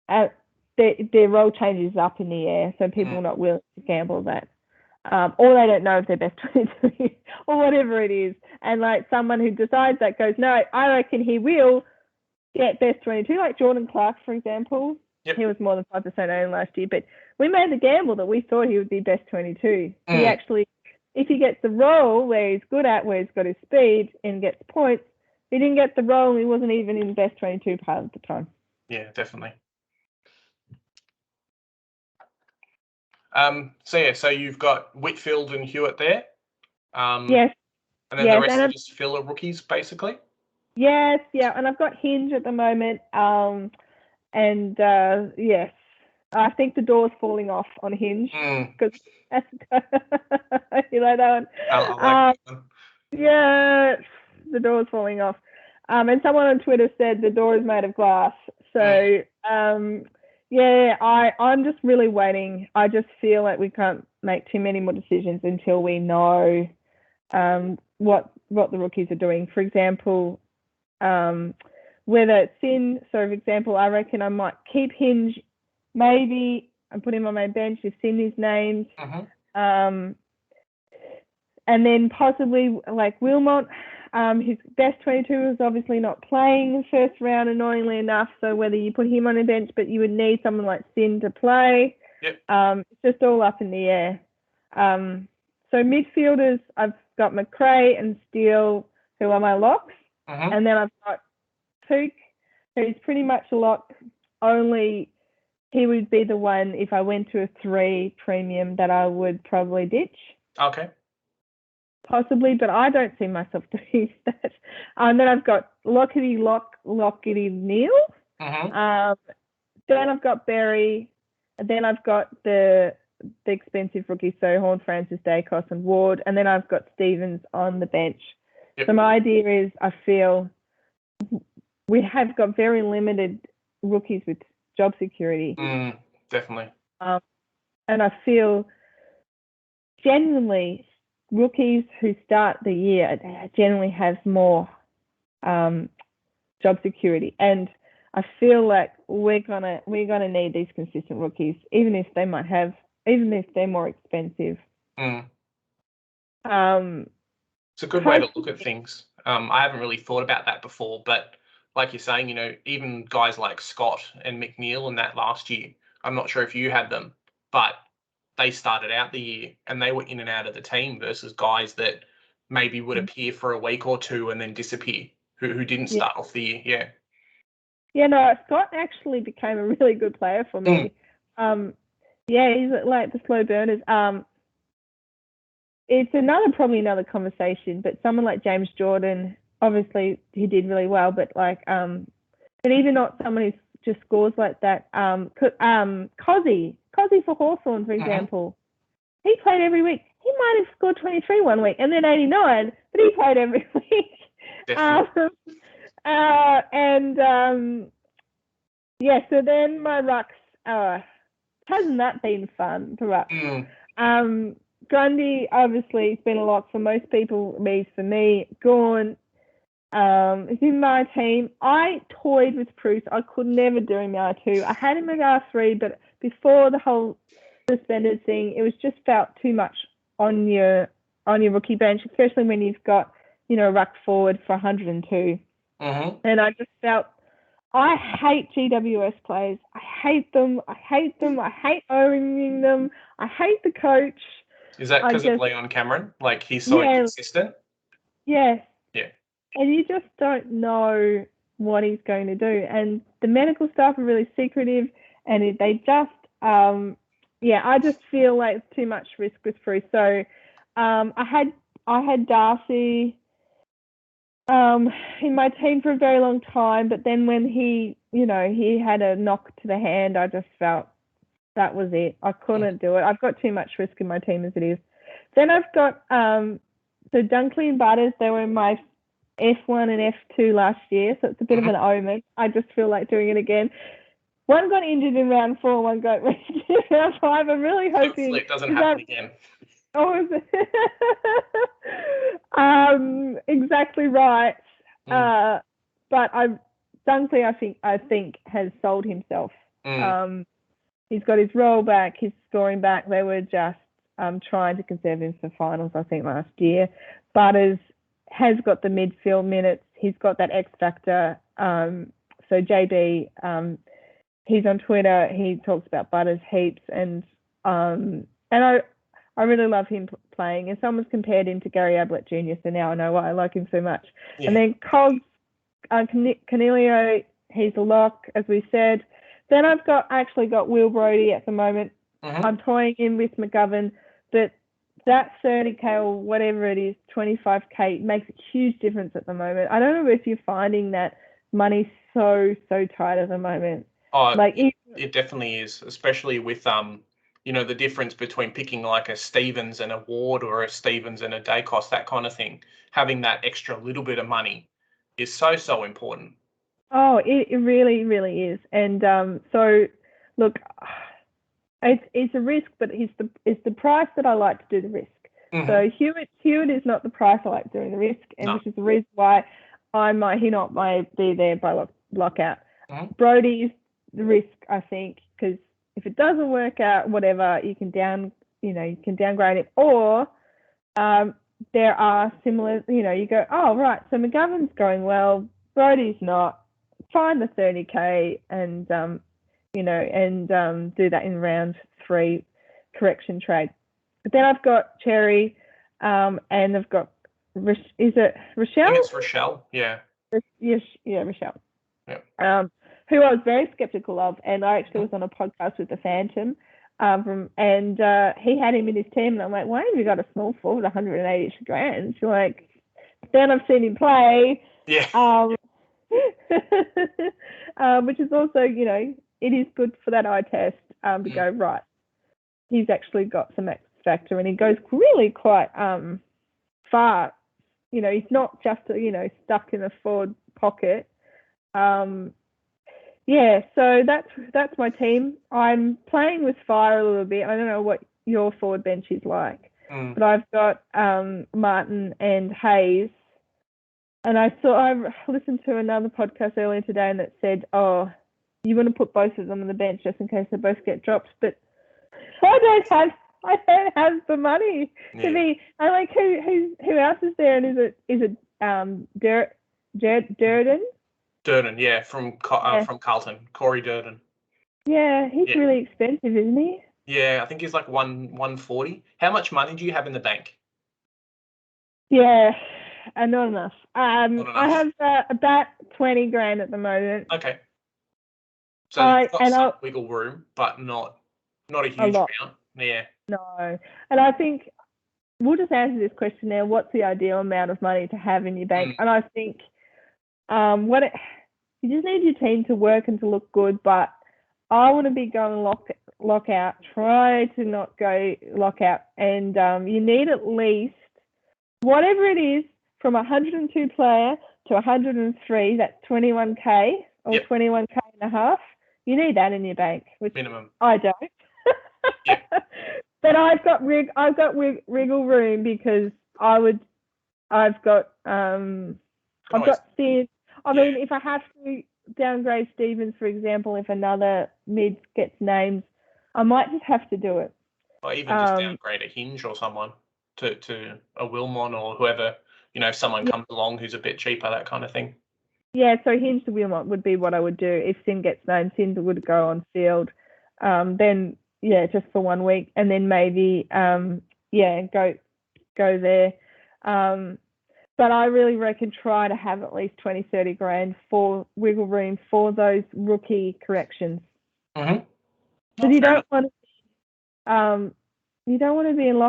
their role change is up in the air, so people are not willing to gamble that. Or they don't know if they're best 22 or whatever it is. And like someone who decides that goes, no, I reckon he will get best 22, like Jordan Clark, for example. Yep. He was more than 5% owned last year, but we made the gamble that we thought he would be best 22. He actually, if he gets the role where he's good at, where he's got his speed and gets points, he didn't get the role and he wasn't even in best 22 part of the time. Yeah, definitely. So you've got Whitfield and Hewitt there. Yes. And then the rest are just filler rookies, basically. Yes, yeah, and I've got Hinge at the moment. Yes, I think the door's falling off on Hinge because you know that one. I like that one. Yeah, the door's falling off. And someone on Twitter said the door is made of glass. So yeah, I'm just really waiting. I just feel like we can't make too many more decisions until we know what the rookies are doing. For example, whether it's Sin. So, for example, I reckon I might keep Hinge, maybe, and put him on my bench if Sin is named. And then possibly like Wilmot, his best 22 is obviously not playing the first round, annoyingly enough. So whether you put him on a bench, but you would need someone like Sin to play. Yep. It's just all up in the air. So midfielders, I've got McRae and Steele, who are my locks. And then I've got Pook, who's pretty much a lock. Only he would be the one, if I went to a 3 premium, that I would probably ditch. Okay. Possibly, but I don't see myself doing that. And then I've got Lockety Neil. Then I've got Berry, and then I've got the expensive rookies, so Horn, Francis, Dacos, and Ward, and then I've got Stevens on the bench. Yep. So my idea is, I feel we have got very limited rookies with job security. Definitely. And I feel genuinely rookies who start the year generally have more job security, and I feel like we're gonna need these consistent rookies, even if they're more expensive. It's a good way to look at things. I haven't really thought about that before, but like you're saying, you know, even guys like Scott and McNeil in that last year, I'm not sure if you had them, but they started out the year and they were in and out of the team versus guys that maybe would appear for a week or two and then disappear, who didn't start off the year. Yeah. Yeah, no, Scott actually became a really good player for me. He's like the slow burners. It's probably another conversation, but someone like James Jordan, obviously he did really well, but even not someone who just scores like that. Cozzy for Hawthorn, for example, he played every week. He might have scored 23 one week and then 89, but he played every week. So then my rucks, hasn't that been fun for rucks? Grundy, obviously, it's been a lot for most people. For me, Gawn is in my team. I toyed with Bruce. I could never do him R2. I had him at R3, but before the whole suspended thing, it was just felt too much on your rookie bench, especially when you've got, ruck forward for 102. And I just felt, I hate GWS players. I hate them. I hate owning them. I hate the coach. Is that because of Leon Cameron? Like, he's so inconsistent? Yes. Yeah. And you just don't know what he's going to do. And the medical staff are really secretive, and they just, I just feel like it's too much risk with Bruce. So I had Darcy in my team for a very long time, but then when he had a knock to the hand, I just felt that was it. I couldn't do it. I've got too much risk in my team as it is. Then I've got so Dunkley and Butters, they were in my F1 and F2 last year, so it's a bit of an omen. I just feel like doing it again. One got injured in round 4, one got rescued in round 5. I'm really hoping hopefully it doesn't happen again. Oh, is it? Exactly right. But Dunkley, I think has sold himself. He's got his roll back, his scoring back. They were just trying to conserve him for finals, I think, last year. Butters has got the midfield minutes. He's got that X factor. So JB, he's on Twitter. He talks about Butters heaps, and I really love him playing. And someone's compared him to Gary Ablett Jr., so now I know why I like him so much. Yeah. And then Cogs, Canelio, he's a lock, as we said. Then I've actually got Will Brodie at the moment. I'm toying in with McGovern, but that 30K or whatever it is, 25K, makes a huge difference at the moment. I don't know if you're finding that money's so tight at the moment. Oh, it definitely is, especially with the difference between picking like a Stevens and a Ward or a Stevens and a Dacos, that kind of thing. Having that extra little bit of money is so important. Oh, it really, really is. And so, look, it's a risk, but it's the price that I like to do the risk. So Hewitt is not the price I like doing the risk, and which is the reason why he might be there by lockout. Brodie is the risk, I think, because if it doesn't work out, whatever, you can downgrade it, or there are similar, you go, oh right, so McGovern's going well, Brodie's not. Find the 30K and do that in round 3 correction trade. But then I've got Cherry, and I've got is it Rochelle? I think it's Rochelle, yeah. Yes, yeah, Rochelle. Yeah. Who I was very skeptical of, and I actually was on a podcast with the Phantom, and he had him in his team, and I'm like, why have you got a small forward, 180 grand? Like, then I've seen him play. Yeah. Which is also, it is good for that eye test to go, right, he's actually got some X factor, and he goes really quite far. You know, he's not just, you know, stuck in a forward pocket. Yeah, so that's my team. I'm playing with fire a little bit. I don't know what your forward bench is like, but I've got Martin and Hayes. And I listened to another podcast earlier today, and it said, "Oh, you want to put both of them on the bench just in case they both get dropped." But I don't have the money to be. I'm like, who else is there? And is it Durden? Durden, yeah, from Carlton, Corey Durden. Yeah, he's really expensive, isn't he? Yeah, I think he's like 140. How much money do you have in the bank? Yeah, not enough. I have about 20 grand at the moment. Okay. So you've got some wiggle room, but not a huge amount. Yeah. No, and I think we'll just answer this question now. What's the ideal amount of money to have in your bank? And I think you just need your team to work and to look good, but I want to be going lockout. Try to not go lockout, and you need at least whatever it is from 102 player to 103. That's 21k or 21k and a half. You need that in your bank, which minimum. I don't. But I've got wriggle room because I've got Sid. I mean, if I have to downgrade Stevens, for example, if another mid gets named, I might just have to do it. Or even just downgrade a Hinge or someone to a Wilmot or whoever, you know, if someone comes along who's a bit cheaper, that kind of thing. Yeah, so Hinge to Wilmot would be what I would do. If Sin gets named, Sin would go on field. Then, just for 1 week, and then maybe, go there. But I really reckon try to have at least 20, 30 grand for wiggle room for those rookie corrections. Mm-hmm. Because you don't want to be in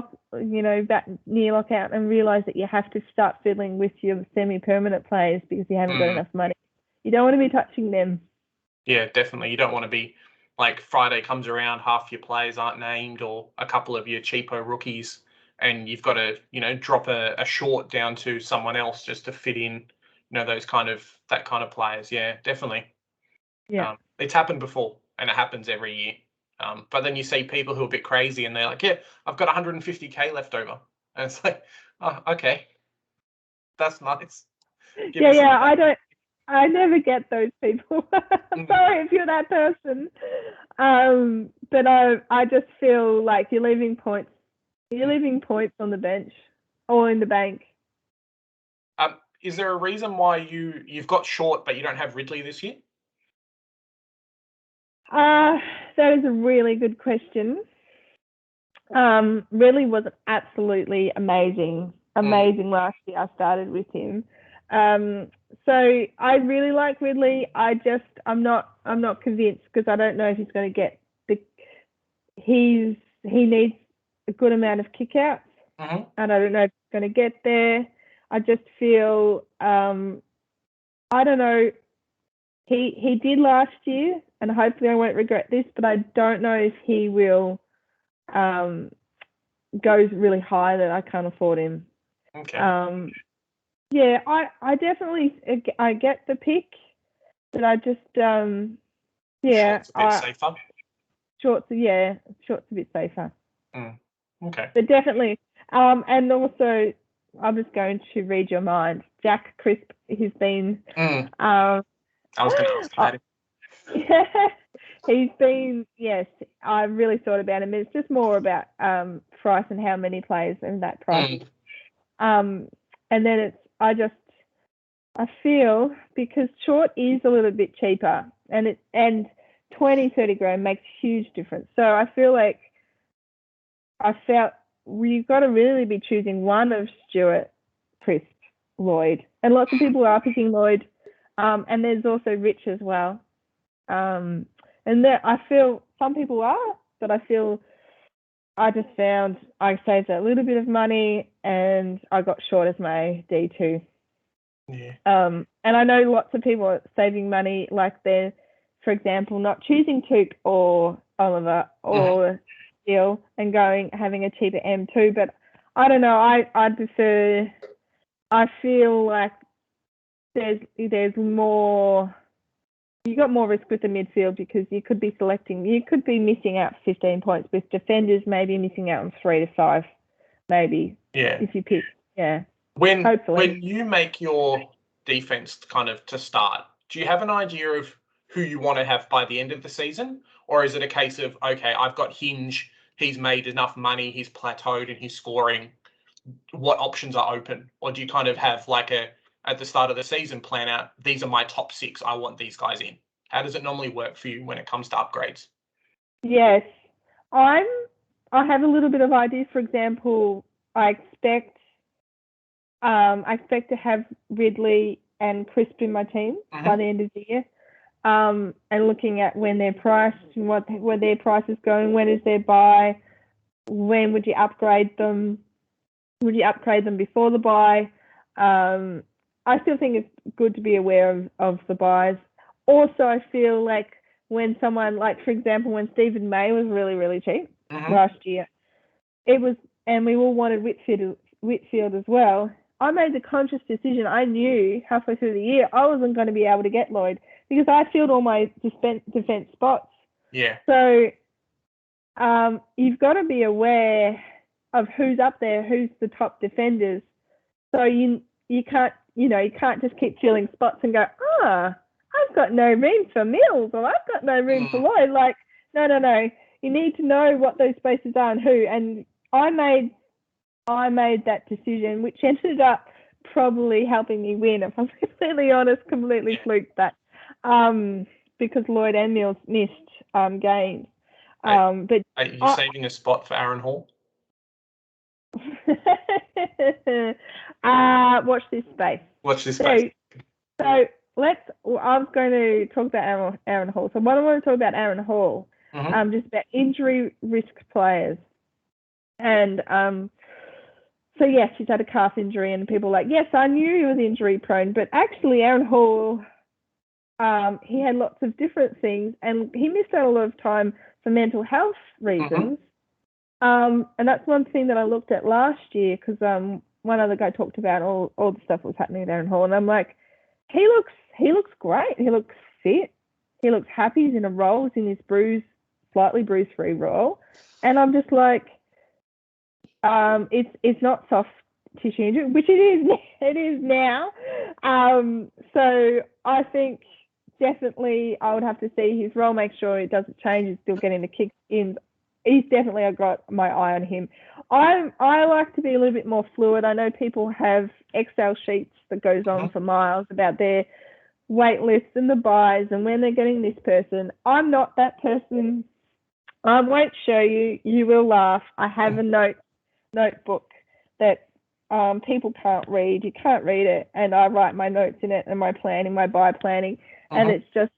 that near lockout and realise that you have to start fiddling with your semi-permanent players because you haven't got enough money. You don't want to be touching them. Yeah, definitely. You don't want to be like Friday comes around, half your players aren't named, or a couple of your cheaper rookies, and you've got to, drop a short down to someone else just to fit in, that kind of players. Yeah, definitely. Yeah. It's happened before, and it happens every year. But then you see people who are a bit crazy, and they're like, "Yeah, I've got 150k left over," and it's like, "Oh, okay, that's nice." I never get those people. Sorry if you're that person. But I just feel like you're leaving points on the bench or in the bank. Is there a reason why you've got short but you don't have Ridley this year? That is a really good question. Ridley was absolutely amazing last year. I started with him. So I really like Ridley. I'm not convinced because I don't know if he's going to get he needs a good amount of kickouts, and I don't know if he's going to get there. I just feel I don't know. He did last year, and hopefully I won't regret this, but I don't know if he will goes really high that I can't afford him. Okay. I definitely I get the pick, but I just Short's a bit safer. Short's a bit safer. Okay. But definitely, and also I'm just going to read your mind. Jack Crisp, he's been. I was going to ask about him. Yeah, he's been. Yes, I really thought about him. It's just more about price and how many players and that price. And then I feel because short is a little bit cheaper, and 20, 30 grand makes a huge difference. So I feel like we've got to really be choosing one of Stewart, Crisp, Lloyd, and lots of people are picking Lloyd. And there's also Rich as well. And there, I feel some people are, but I feel I just found I saved a little bit of money and I got short as my D2. Yeah. And I know lots of people are saving money, like they're for example, not choosing Toop or Oliver or Steele and having a cheaper M2. But I don't know. I prefer. I feel like there's more. You got more risk with the midfield because you could be missing out 15 points with defenders, maybe missing out on 3 to 5, maybe. Yeah. If you pick, yeah. When you make your defense kind of to start, do you have an idea of who you want to have by the end of the season? Or is it a case of, okay, I've got Hinge, he's made enough money, he's plateaued and he's scoring, what options are open? Or do you kind of have like at the start of the season plan out, these are my top 6, I want these guys in? How does it normally work for you when it comes to upgrades? Yes. I have a little bit of ideas. For example, I expect to have Ridley and Crisp in my team by the end of the year. And looking at when they're priced and where their price is going, when is their buy, when would you upgrade them? Would you upgrade them before the buy? I still think it's good to be aware of the buys. Also, I feel like when someone, like, for example, when Stephen May was really, really cheap last year, and we all wanted Whitfield as well. I made the conscious decision. I knew halfway through the year I wasn't going to be able to get Lloyd because I filled all my defense spots. Yeah. So you've got to be aware of who's up there, who's the top defenders. So you can't just keep filling spots and go, I've got no room for Mills or I've got no room for Lloyd. Like, no. You need to know what those spaces are and who. And I made that decision, which ended up probably helping me win. If I'm completely honest, completely fluked that because Lloyd and Mills missed games. But are you saving a spot for Aaron Hall? Watch this space. So I was going to talk about Aaron Hall. So what I want to talk about Aaron Hall, just about injury risk players. And so yes, he's had a calf injury, and people are like, yes, I knew he was injury prone, but actually Aaron Hall, he had lots of different things, and he missed out a lot of time for mental health reasons. And that's one thing that I looked at last year because one other guy talked about all the stuff that was happening with Aaron Hall, and I'm like, he looks great. He looks fit. He looks happy. He's in a role. He's in his slightly bruise-free role, and I'm just like, it's not soft tissue injury, which it is now. So I think definitely I would have to see his role, make sure it doesn't change. He's still getting the kicks in. I've got my eye on him. I like to be a little bit more fluid. I know people have Excel sheets that goes on for miles about their wait lists and the buys and when they're getting this person. I'm not that person. I won't show you. You will laugh. I have a notebook that people can't read. You can't read it, and I write my notes in it and my planning, my buy planning, and it's just.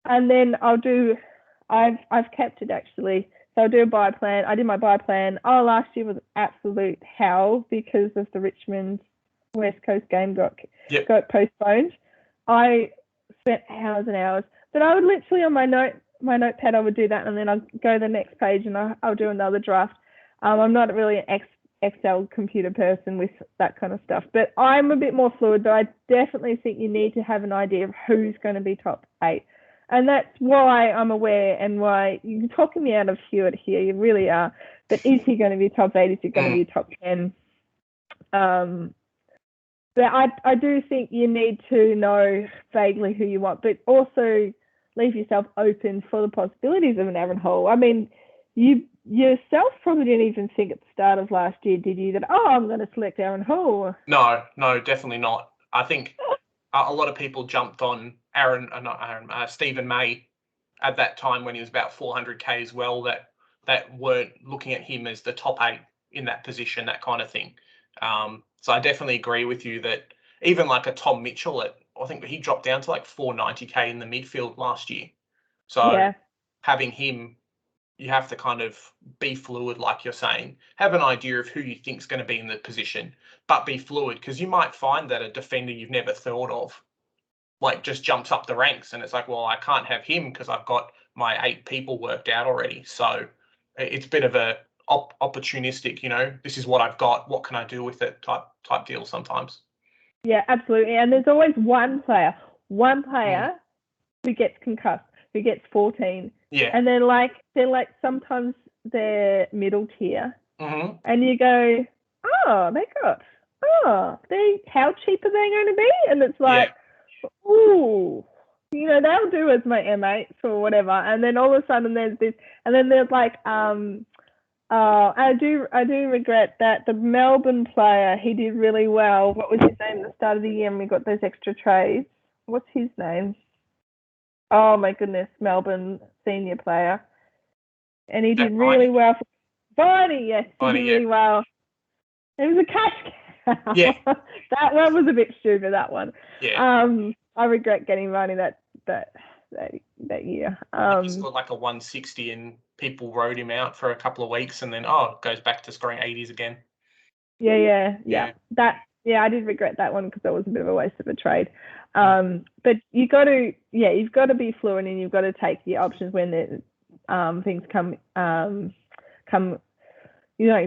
And then I've kept it actually. So I'll do a buy plan. I did my buy plan. Last year was absolute hell because of the Richmond West Coast game got postponed. I spent hours and hours, but I would literally on my notepad I would do that, and then I'll go to the next page and I'll do another draft. I'm not really an Excel computer person with that kind of stuff, but I'm a bit more fluid. But I definitely think you need to have an idea of who's going to be top 8. And that's why I'm aware and why you're talking me out of Hewitt here. You really are. But is he going to be top 8? Is he going to be top 10? But I do think you need to know vaguely who you want, but also leave yourself open for the possibilities of an Aaron Hall. I mean, you yourself probably didn't even think at the start of last year, did you, that, I'm going to select Aaron Hall? No, definitely not. I think a lot of people jumped on Stephen May at that time when he was about 400k as well, that weren't looking at him as the top 8 in that position, that kind of thing. So I definitely agree with you that even like a Tom Mitchell, I think he dropped down to like 490k in the midfield last year. So having him, you have to kind of be fluid, like you're saying, have an idea of who you think is going to be in the position, but be fluid because you might find that a defender you've never thought of like just jumps up the ranks, and it's like, well, I can't have him because I've got my 8 people worked out already. So it's a bit of a opportunistic, this is what I've got, what can I do with it type deal sometimes. Yeah, absolutely. And there's always one player who gets concussed, who gets 14. Yeah. And they're like sometimes they're middle tier. Mm-hmm. And you go, how cheap are they going to be? And it's like, ooh, they'll do as my M8s or whatever. And then all of a sudden there's this, and then there's like, I do regret that the Melbourne player, he did really well. What was his name at the start of the year? And we got those extra trays. What's his name? Oh my goodness, Melbourne senior player. And he did really well. Viney, yes, he did really well. It was a cash cow. Yeah. That one was a bit stupid, that one. Yeah. I regret getting Viney that year. He scored like a 160 and people rode him out for a couple of weeks and then goes back to scoring 80s again. Yeah. I did regret that one because that was a bit of a waste of a trade. But you've got to be fluent and you've got to take the options when the things come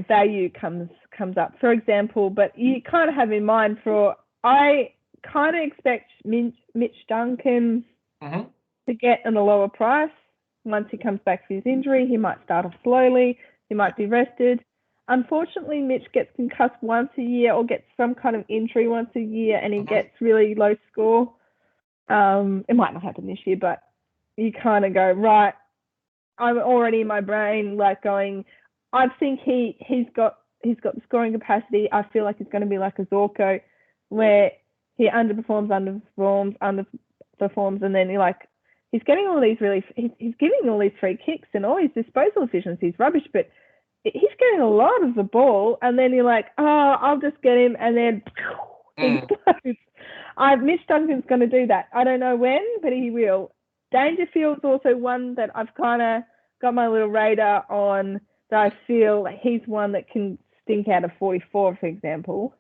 value comes up, for example. But you kind of have in mind I kind of expect Mitch Duncan to get in a lower price. Once he comes back from his injury, he might start off slowly. He might be rested. Unfortunately, Mitch gets concussed once a year or gets some kind of injury once a year and he gets really low score. It might not happen this year, but you kind of go, right, I'm already in my brain like going, I think he's got the scoring capacity. I feel like he's going to be like a Zorko where he underperforms, and then he's getting all these he's giving all these free kicks and all his disposal efficiency is rubbish, but he's getting a lot of the ball, and then you're like, I'll just get him, and then explodes. Mitch Duncan's going to do that. I don't know when, but he will. Dangerfield's also one that I've kind of got my little radar on, that I feel he's one that can stink out of 44, for example.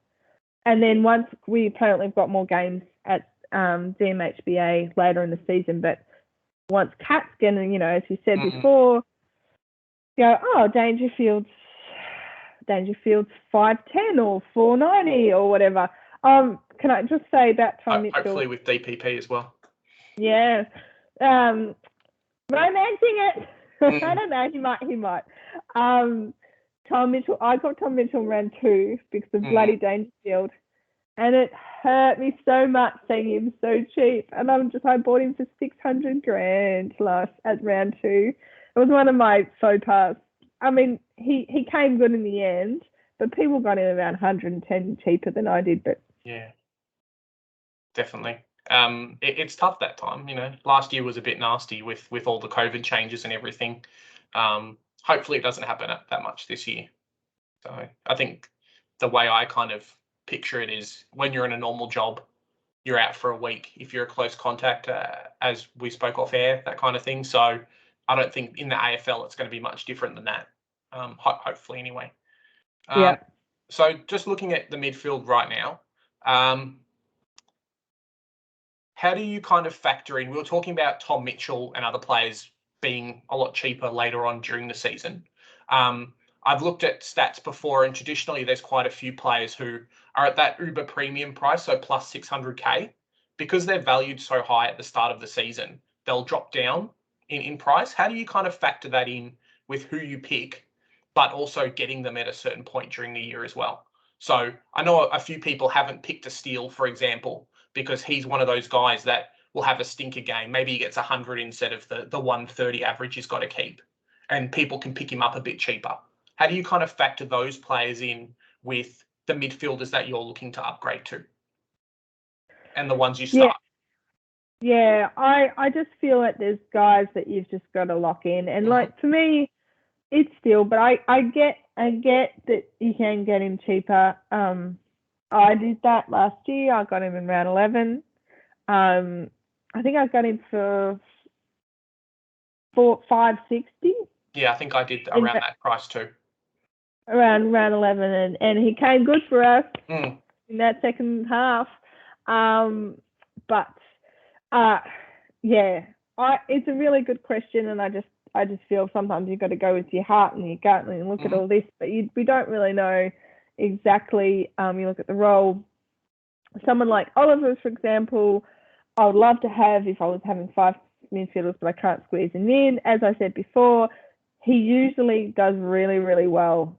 And then once we apparently have got more games at DMHBA later in the season, but once Cat's getting, as you said before, go, Dangerfield's 5'10" or 490 or whatever. Can I just say about Tom Mitchell? Hopefully with DPP as well. Yeah. Romancing it. I don't know. He might. Tom Mitchell. I got Tom Mitchell round 2 because of bloody Dangerfield, and it hurt me so much seeing him so cheap. And I bought him for $600,000 at round 2. It was one of my faux pas. I mean, he came good in the end, but people got him around 110 cheaper than I did. But yeah, definitely. It's tough that time. Last year was a bit nasty with all the COVID changes and everything. Hopefully it doesn't happen that much this year. So I think the way I kind of picture it is when you're in a normal job, you're out for a week. If you're a close contact, as we spoke off air, that kind of thing. So I don't think in the AFL it's going to be much different than that. Hopefully anyway. Yeah. So just looking at the midfield right now, how do you kind of factor in? We were talking about Tom Mitchell and other players being a lot cheaper later on during the season. I've looked at stats before, and traditionally there's quite a few players who are at that uber premium price, so plus 600K. Because they're valued so high at the start of the season, they'll drop down in price. How do you kind of factor that in with who you pick, but also getting them at a certain point during the year as well? So I know a few people haven't picked a steal, for example, because he's one of those guys that will have a stinker game. Maybe he gets 100 instead of the 130 average he's got to keep, and people can pick him up a bit cheaper. How do you kind of factor those players in with the midfielders that you're looking to upgrade to and the ones you start? Yeah, I just feel like there's guys that you've just got to lock in. And like for me, it's still, but I get that you can get him cheaper. I did that last year. I got him in round 11. I think I got him for $560. Yeah, I think I did around that price too. Around round 11, and he came good for us in that second half. But Yeah, it's a really good question, and I just feel sometimes you've got to go with your heart and your gut and look at all this, but we don't really know exactly. You look at the role. Someone like Oliver, for example, I would love to have if I was having 5 midfielders, but I can't squeeze him in. As I said before, he usually does really, really well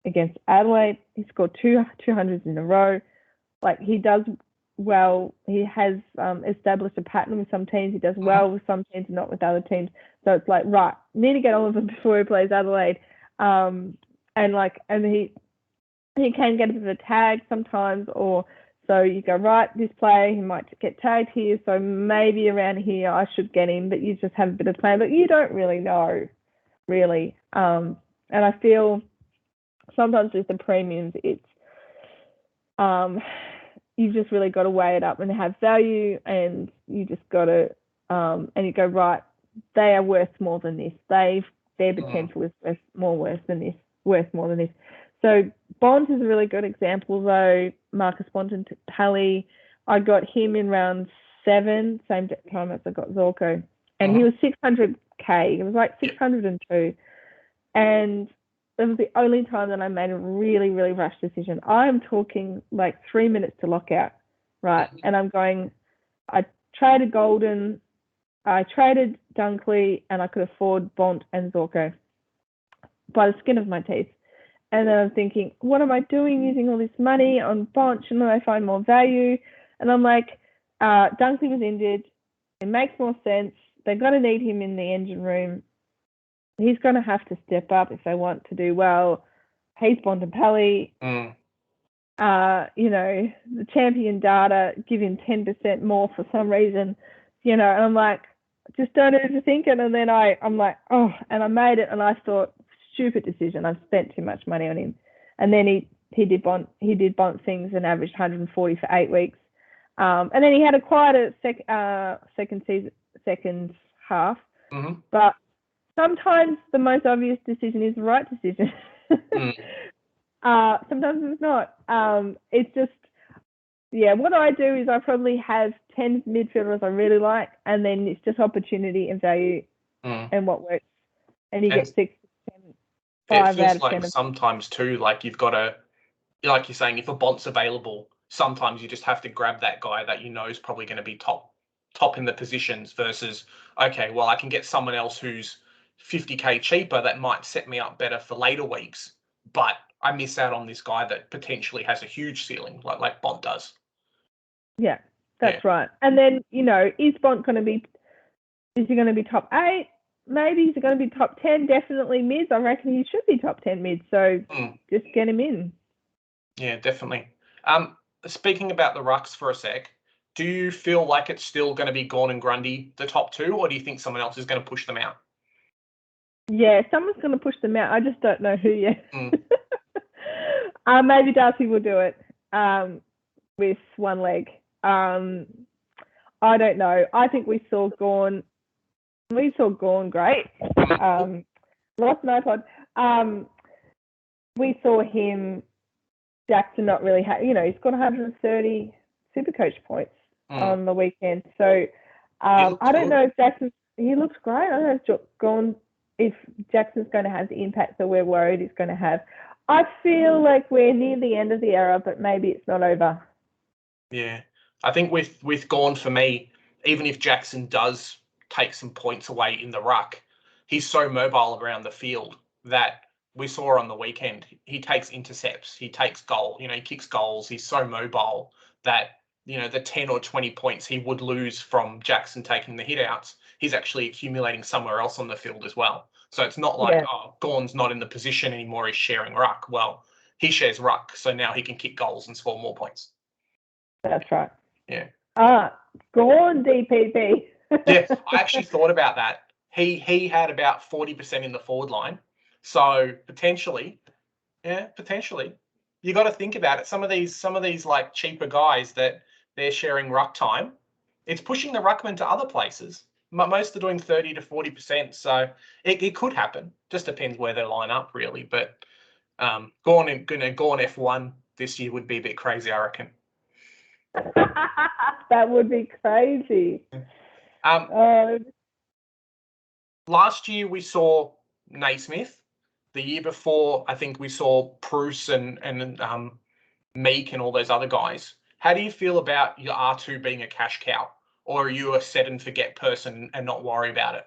against Adelaide. He scored 200s in a row. Like, he does well. He has established a pattern with some teams. He does well with some teams, not with other teams. So it's like, right, need to get Oliver before he plays Adelaide. And he can get a bit of a tag sometimes, or so you go, right, this player, he might get tagged here, so maybe around here I should get him, but you just have a bit of plan, but you don't really know, really. And I feel sometimes with the premiums, it's you've just really got to weigh it up and have value, and you just got to and you go, right, they are worth more than this. Their potential is worth more than this. So Bond is a really good example, though. Marcus Bontempelli, I got him in round 7, same time as I got Zorko, and he was 600k. It was like 602, and it was the only time that I made a really, really rushed decision. I'm talking like 3 minutes to lock out, right? And I'm going, I traded Golden, I traded Dunkley, and I could afford Bont and Zorko by the skin of my teeth. And then I'm thinking, what am I doing using all this money on Bont? Shouldn't I find more value? And I'm like, Dunkley was injured. It makes more sense. They're going to need him in the engine room. He's going to have to step up if they want to do well. He's Bontempelli. The champion data, give him 10% more for some reason, and I'm like, just don't overthink it. And then I'm like, oh, and I made it, and I thought, stupid decision. I've spent too much money on him. And then he did Bont things and averaged 140 for 8 weeks. And then he had a quieter second half. But sometimes the most obvious decision is the right decision. Sometimes it's not. It's just, what I do is I probably have 10 midfielders I really like, and then it's just opportunity and value and what works. And you get 6, 10, 5 out of 10. It feels like sometimes too, like you've got to, like you're saying, if a Bont's available, sometimes you just have to grab that guy that you know is probably going to be top in the positions versus, okay, well, I can get someone else who's 50k cheaper that might set me up better for later weeks, but I miss out on this guy that potentially has a huge ceiling, like Bont does. Yeah, that's right. And then, is Bont going to be, is he going to be top 8? Maybe. Is he going to be top 10? Definitely mids. I reckon he should be top 10 mids, so just get him in. Yeah, definitely. Speaking about the rucks for a sec, do you feel like it's still going to be Gawn and Grundy, the top 2, or do you think someone else is going to push them out? Yeah, someone's going to push them out. I just don't know who yet. Maybe Darcy will do it with one leg. I don't know. I think we saw Gawn. We saw Gawn great. Lost an iPod. We saw him. Jackson not really have. He's got 130 Supercoach points on the weekend. So I don't know if Jackson. He looks great. I don't know if Jackson's going to have the impact that we're worried he's going to have. I feel like we're near the end of the era, but maybe it's not over. Yeah, I think with Gawn, for me, even if Jackson does take some points away in the ruck, he's so mobile around the field that we saw on the weekend. He takes intercepts, he takes goal, he kicks goals. He's so mobile that, the 10 or 20 points he would lose from Jackson taking the hit outs, he's actually accumulating somewhere else on the field as well. So it's not like, Gawn's not in the position anymore, he's sharing ruck. Well, he shares ruck, so now he can kick goals and score more points. That's right. Yeah. Gawn DPP. Yeah, I actually thought about that. He had about 40% in the forward line. So potentially. You got to think about it. Some of these like cheaper guys that they're sharing ruck time, it's pushing the ruckman to other places. Most are doing 30 to 40%. So it could happen. Just depends where they line up, really. But Gawn F1 this year would be a bit crazy, I reckon. That would be crazy. Last year we saw Naismith. The year before, I think we saw Bruce and Meek and all those other guys. How do you feel about your R2 being a cash cow? Or are you a set and forget person and not worry about it?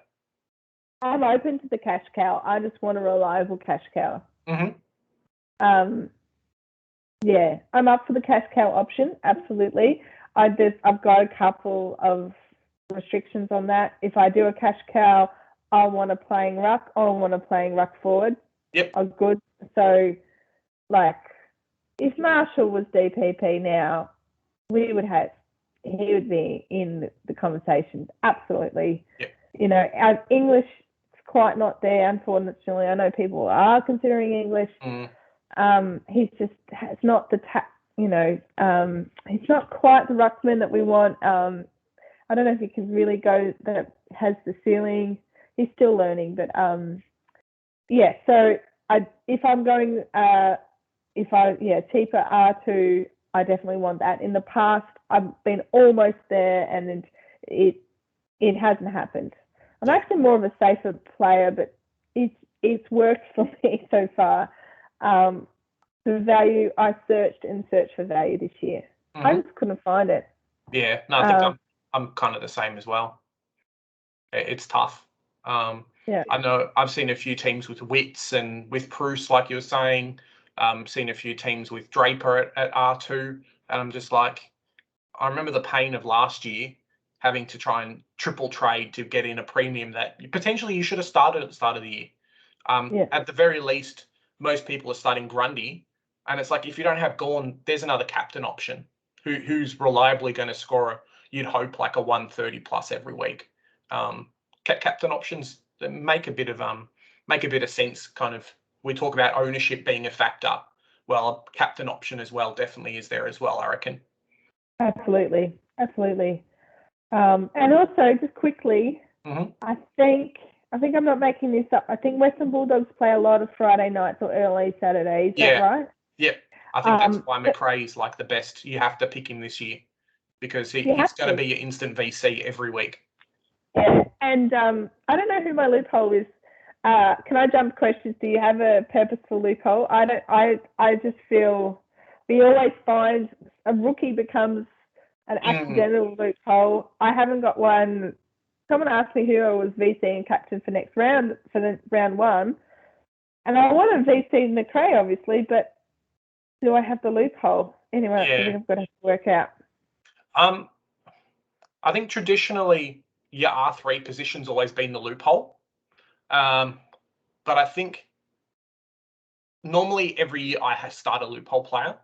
I'm open to the cash cow. I just want a reliable cash cow. Mm-hmm. Yeah, I'm up for the cash cow option. Absolutely. I've got a couple of restrictions on that. If I do a cash cow, I want a playing ruck. I want a playing ruck forward. Yep. I'm good. So, like, if Marshall was DPP now, he would be in the conversation. Absolutely. Yep. You know, our English is quite not there, unfortunately. I know people are considering English. He's just, it's not the he's not quite the ruckman that we want. I don't know if he can really go, that has the ceiling. He's still learning, but yeah. So if I'm going, cheaper R2, I definitely want that. In the past, I've been almost there, and it hasn't happened. I'm actually more of a safer player, but it's worked for me so far. The value, I searched for value this year. Mm-hmm. I just couldn't find it. Yeah, no, I think I'm kind of the same as well. It's tough. Yeah. I know I've seen a few teams with Wits and with Bruce, like you were saying. Seen a few teams with Draper at R2, and I'm just like, I remember the pain of last year having to try and triple trade to get in a premium that potentially you should have started at the start of the year. At the very least, most people are starting Grundy, and it's like, if you don't have Gawn, there's another captain option who's reliably going to score you'd hope like a 130 plus every week. Captain options make a bit of sense. Kind of, we talk about ownership being a factor. Well, a captain option as well definitely is there as well, I reckon. Absolutely. And also, just quickly, I think I'm not making this up. I think Western Bulldogs play a lot of Friday nights or early Saturdays. Is that right? Yeah. I think that's why McRae's like the best. You have to pick him this year because he's going to be an instant VC every week. Yeah. And I don't know who my loophole is. Can I jump questions? Do you have a purposeful loophole? I just feel we always find a rookie becomes an accidental loophole. I haven't got one. Someone asked me who I was VC and captain for next round, for the round one. And I want to VC McRae, obviously, but do I have the loophole? Anyway, I think I've got to work out. I think traditionally your R3 position's always been the loophole. But I think normally every year I start a loophole player.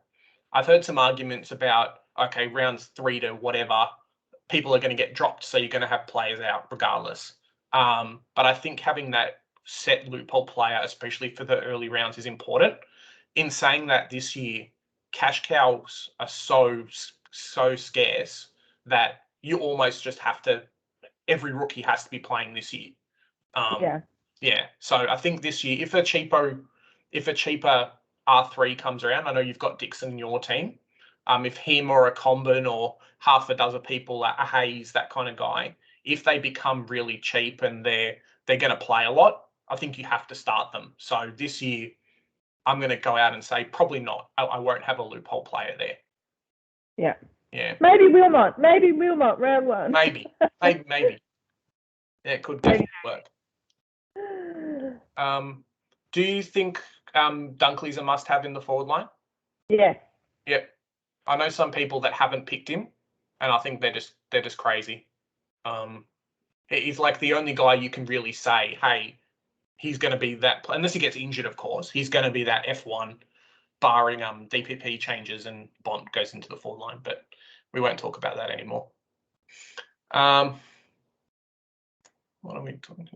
I've heard some arguments about, okay, rounds 3 to whatever, people are going to get dropped, so you're going to have players out regardless. But I think having that set loophole player, especially for the early rounds, is important. In saying that, this year, cash cows are so scarce that you almost just have to, every rookie has to be playing this year. So I think this year, if a cheaper R3 comes around, I know you've got Dixon in your team. If him or a Combin or half a dozen people, a Hayes, that kind of guy, if they become really cheap and they're going to play a lot, I think you have to start them. So this year, I'm going to go out and say probably not. I won't have a loophole player there. Yeah. Yeah. Maybe Wilmot, round one. Maybe. Yeah, it could definitely work. Do you think Dunkley's a must-have in the forward line? Yeah. Yep. I know some people that haven't picked him, and I think they're just crazy. He's like the only guy you can really say, hey, he's going to be that, unless he gets injured, of course, he's going to be that F1, barring DPP changes and Bont goes into the forward line, but we won't talk about that anymore. What are we talking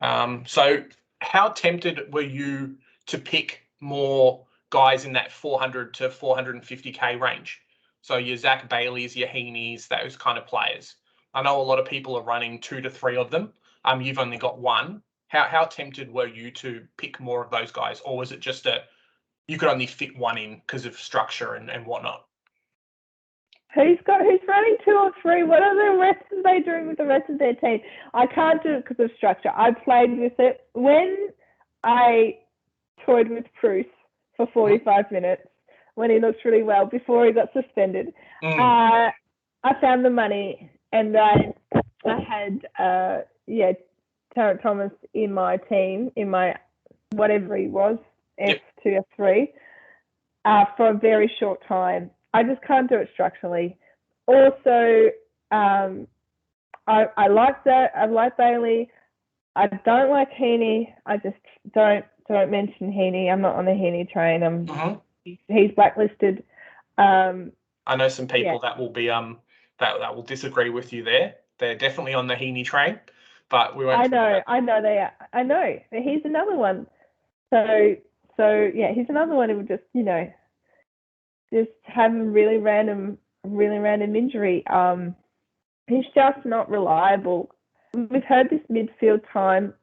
about? So how tempted were you to pick more guys in that 400 to 450k range? So your Zach Baileys, your Heaney's, those kind of players. I know a lot of people are running 2 to 3 of them. You've only got one. How tempted were you to pick more of those guys, or was it just you could only fit one in because of structure and whatnot? Who's running 2 or 3? What are the rest of they doing with the rest of their team? I can't do it because of structure. I played with it when I toyed with Bruce for 45 minutes when he looked really well before he got suspended. I found the money and I had Tarrant Thomas in my team, in my whatever he was, F2, F3, for a very short time. I just can't do it structurally. Also, I like that. I like Bailey. I don't like Heaney. I just don't mention Heaney. I'm not on the Heaney train. He's blacklisted. I know some people that will be that will disagree with you there. They're definitely on the Heaney train, but we won't. I know they are. I know. He's another one. So yeah, he's another one who would just have a really random injury. He's just not reliable. We've heard this midfield time,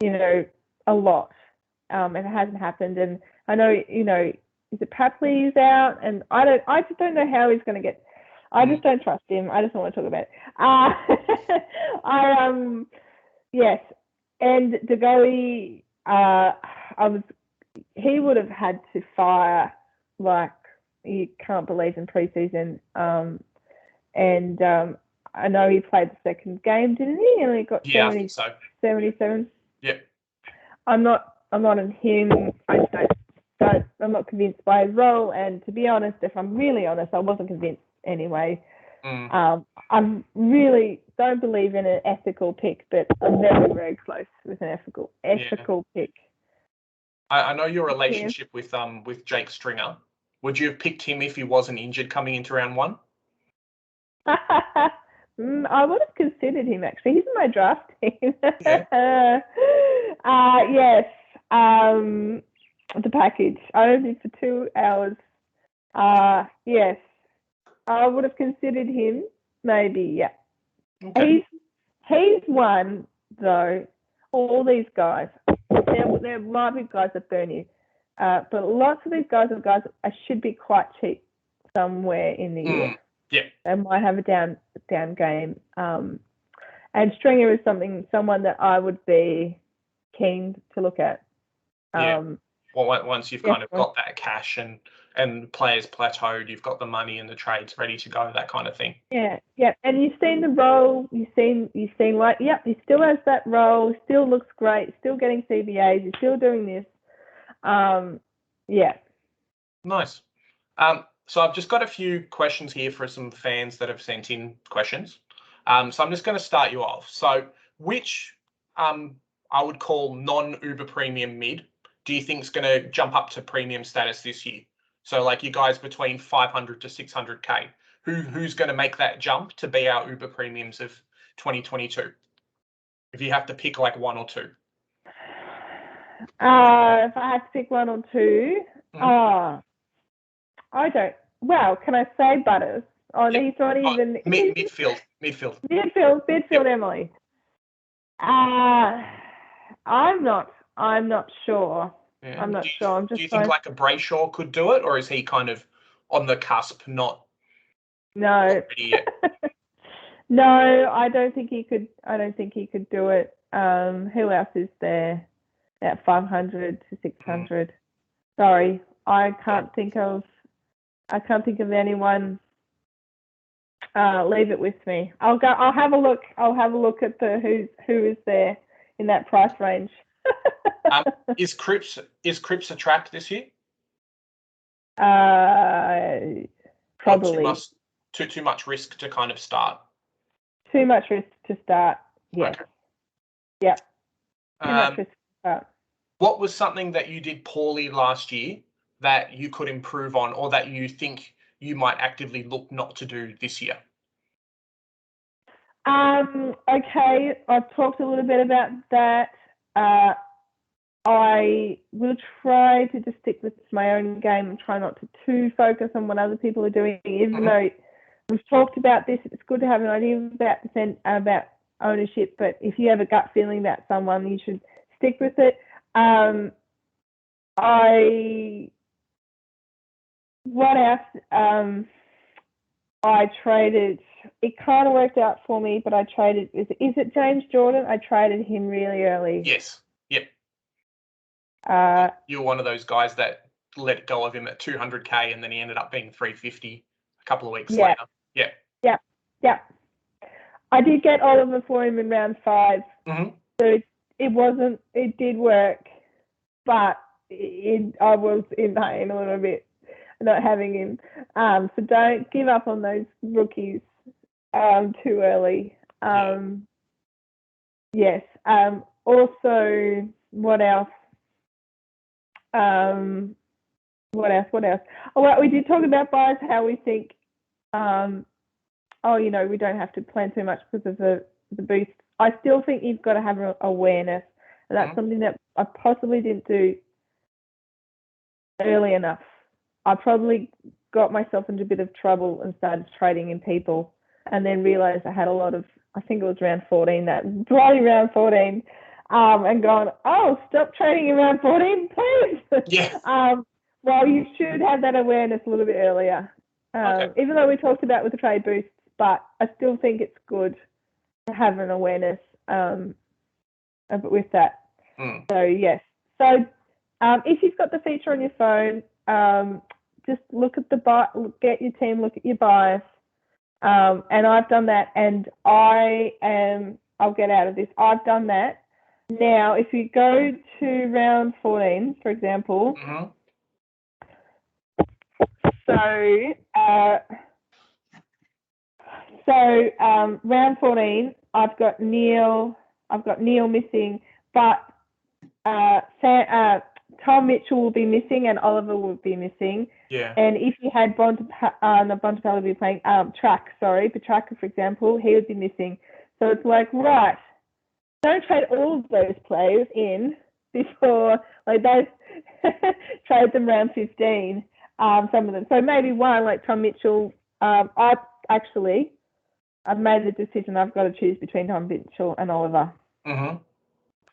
a lot. It hasn't happened, and I know, is it Papley is out, and I just don't know how he's going to get. I just don't trust him. I just don't want to talk about it. Yes, and DeGoey, he would have had to fire like you can't believe in preseason. And I know he played the second game, didn't he? And he got 77. Yeah. I'm not on him. I'm not convinced by his role. And to be honest, if I'm really honest, I wasn't convinced anyway. I really don't believe in an ethical pick, but I'm very, very close with an ethical pick. I know your relationship with Jake Stringer. Would you have picked him if he wasn't injured coming into round 1? I would have considered him, actually. He's in my draft team. Yeah. Yes. The package. I owned him for 2 hours. Yes. I would have considered him, maybe, yeah. Okay. He's one, though. All these guys. There might be guys that burn you. But lots of these guys are guys that should be quite cheap somewhere in the year. Yeah. They might have a down game. And Stringer is someone that I would be keen to look at. Well, once you've kind of got that cash and players plateaued, you've got the money and the trades ready to go, that kind of thing. Yeah. And you've seen the role. You've seen like, he still has that role. Still looks great. Still getting CBAs. He's still doing this. Nice. So I've just got a few questions here for some fans that have sent in questions. So I'm just going to start you off. So which I would call non-Uber premium mid do you think is going to jump up to premium status this year? So like you guys between 500 to 600K, who's going to make that jump to be our Uber premiums of 2022? If you have to pick like 1 or 2. If I have to pick 1 or 2, I don't. Well, can I say Butters? Oh, yep. He's not even midfield. Midfield, Emily. I'm not sure. Yeah. I'm not sure. Do you think like a Brayshaw could do it, or is he kind of on the cusp? No. Ready yet? No, I don't think he could. I don't think he could do it. Who else is there? At 500 to 600. Sorry, I can't think of anyone. Leave it with me. I'll have a look. I'll have a look at who is there in that price range. Is Cripps a track this year? Probably. Too much risk to kind of start. Too much risk to start. Yes. Okay. Yeah. Too much risk to start. What was something that you did poorly last year that you could improve on, or that you think you might actively look not to do this year? Okay, I've talked a little bit about that. I will try to just stick with my own game and try not to too focus on what other people are doing, even though we've talked about this. It's good to have an idea about ownership, but if you have a gut feeling about someone, you should stick with it. What else? I traded. It kind of worked out for me, but I traded. Is it James Jordan? I traded him really early. Yes. Yep. You're one of those guys that let go of him at 200K and then he ended up being 350 a couple of weeks later. Yeah. Yeah. I did get Oliver for him in round 5. Mm-hmm. So it did work, but I was in pain a little bit not having him. So don't give up on those rookies too early. Yes. Also, what else? What else? Oh, well, we did talk about buys, how we think, we don't have to plan too much because of the boost. I still think you've got to have awareness. And that's something that I possibly didn't do early enough. I probably got myself into a bit of trouble and started trading in people and then realised I had a lot of, I think it was round 14, that bloody round 14, and gone, stop trading in round 14, please. Yeah. Well, you should have that awareness a little bit earlier. Even though we talked about with the trade boosts, but I still think it's good to have an awareness with that. So, yes. So, if you've got the feature on your phone, just look at get your team, look at your bias. And I've done that, and I'll get out of this. I've done that. Now, if you go to round 14, for example, round 14, I've got Neil missing, but Tom Mitchell will be missing and Oliver will be missing. Yeah. And if you had Bontempelli be playing Petrarca, for example, he would be missing. So it's like, right, don't trade all of those players in before, like those, trade them round 15, some of them. So maybe one, like Tom Mitchell, I've made the decision I've got to choose between Tom Mitchell and Oliver. Mm-hmm.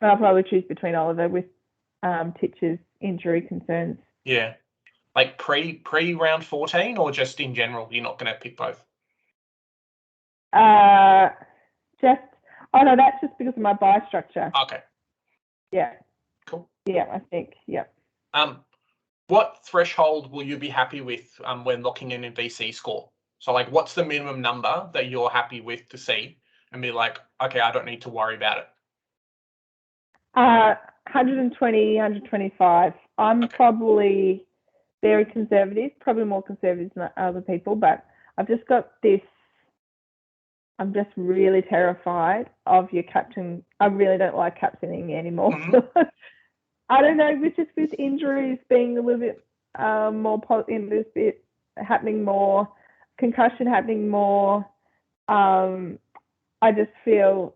I'll probably choose between Oliver with Titch's injury concerns. Yeah. Like pre round 14 or just in general, you're not going to pick both? That's just because of my buy structure. Okay. Yeah. Cool. Yeah, I think, yeah. What threshold will you be happy with when locking in a VC score? So, like, what's the minimum number that you're happy with to see and be like, okay, I don't need to worry about it? 120, 125. I'm probably very conservative, probably more conservative than other people, but I've just got this. I'm just really terrified of your captain. I really don't like captaining anymore. Mm-hmm. I don't know, just with injuries being a little bit more in this bit happening more, concussion happening more. I just prefer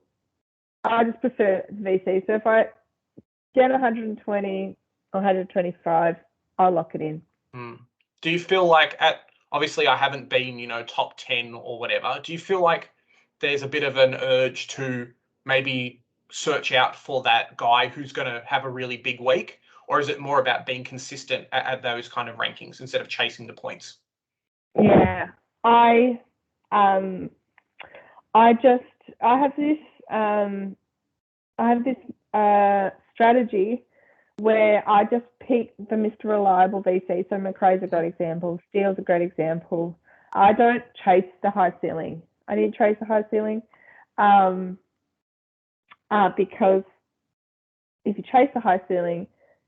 VC. So if I get 120 or 125, I'll lock it in. Do you feel like obviously I haven't been, top 10 or whatever. Do you feel like there's a bit of an urge to maybe search out for that guy who's going to have a really big week? Or is it more about being consistent at those kind of rankings instead of chasing the points? Yeah, I have this strategy where I just pick the Mr. Reliable VC. So McRae's a great example. Steele's a great example. I don't chase the high ceiling. I didn't chase the high ceiling because if you chase the high ceiling,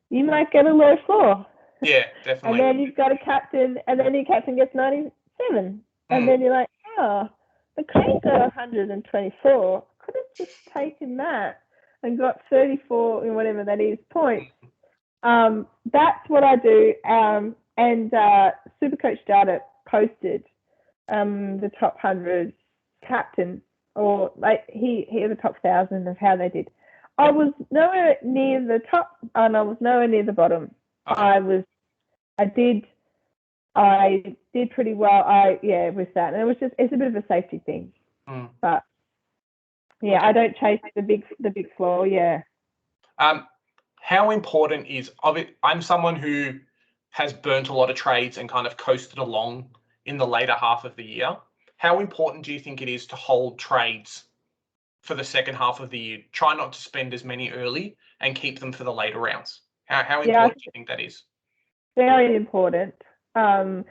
you might get a low floor. Yeah, definitely. And then you've got a captain, and then your captain gets 97. And then you're like, McRae's got 124. Could have just taken that and got 34 in whatever that is points. That's what I do. And Supercoach Data posted the top 100 captain, or like he the top 1,000 of how they did. I was nowhere near the top, and I was nowhere near the bottom. Okay. I did pretty well. With that, and it's a bit of a safety thing. But yeah, okay. I don't chase the big floor. Yeah. How important is I'm someone who has burnt a lot of trades and kind of coasted along in the later half of the year. how important do you think it is to hold trades for the second half of the year? Try not to spend as many early and keep them for the later rounds. How important do you think that is? Very important. I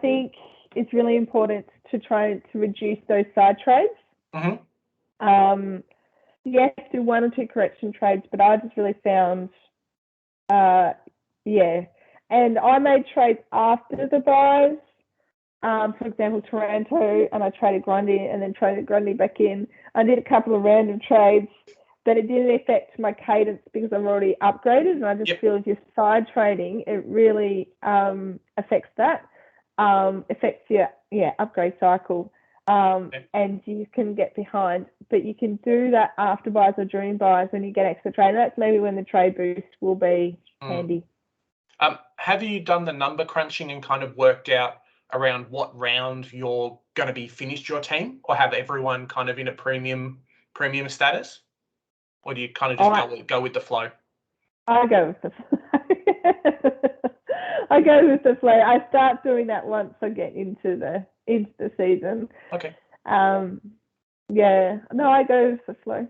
think it's really important to try to reduce those side trades. Mm-hmm. Yes, do 1 or 2 correction trades, but I just really found, and I made trades after the buys. For example, Toronto, and I traded Grundy and then traded Grundy back in. I did a couple of random trades, but it didn't affect my cadence because I've already upgraded, and I just feel if you're side trading, it really affects that, affects your upgrade cycle, and you can get behind. But you can do that after buys or during buys when you get extra trade. And that's maybe when the trade boost will be handy. Have you done the number crunching and kind of worked out around what round you're going to be finished your team, or have everyone kind of in a premium status? Or do you kind of just go with the flow? I go with the flow. I go with the flow. I start doing that once I get into the season. Okay. I go with the flow.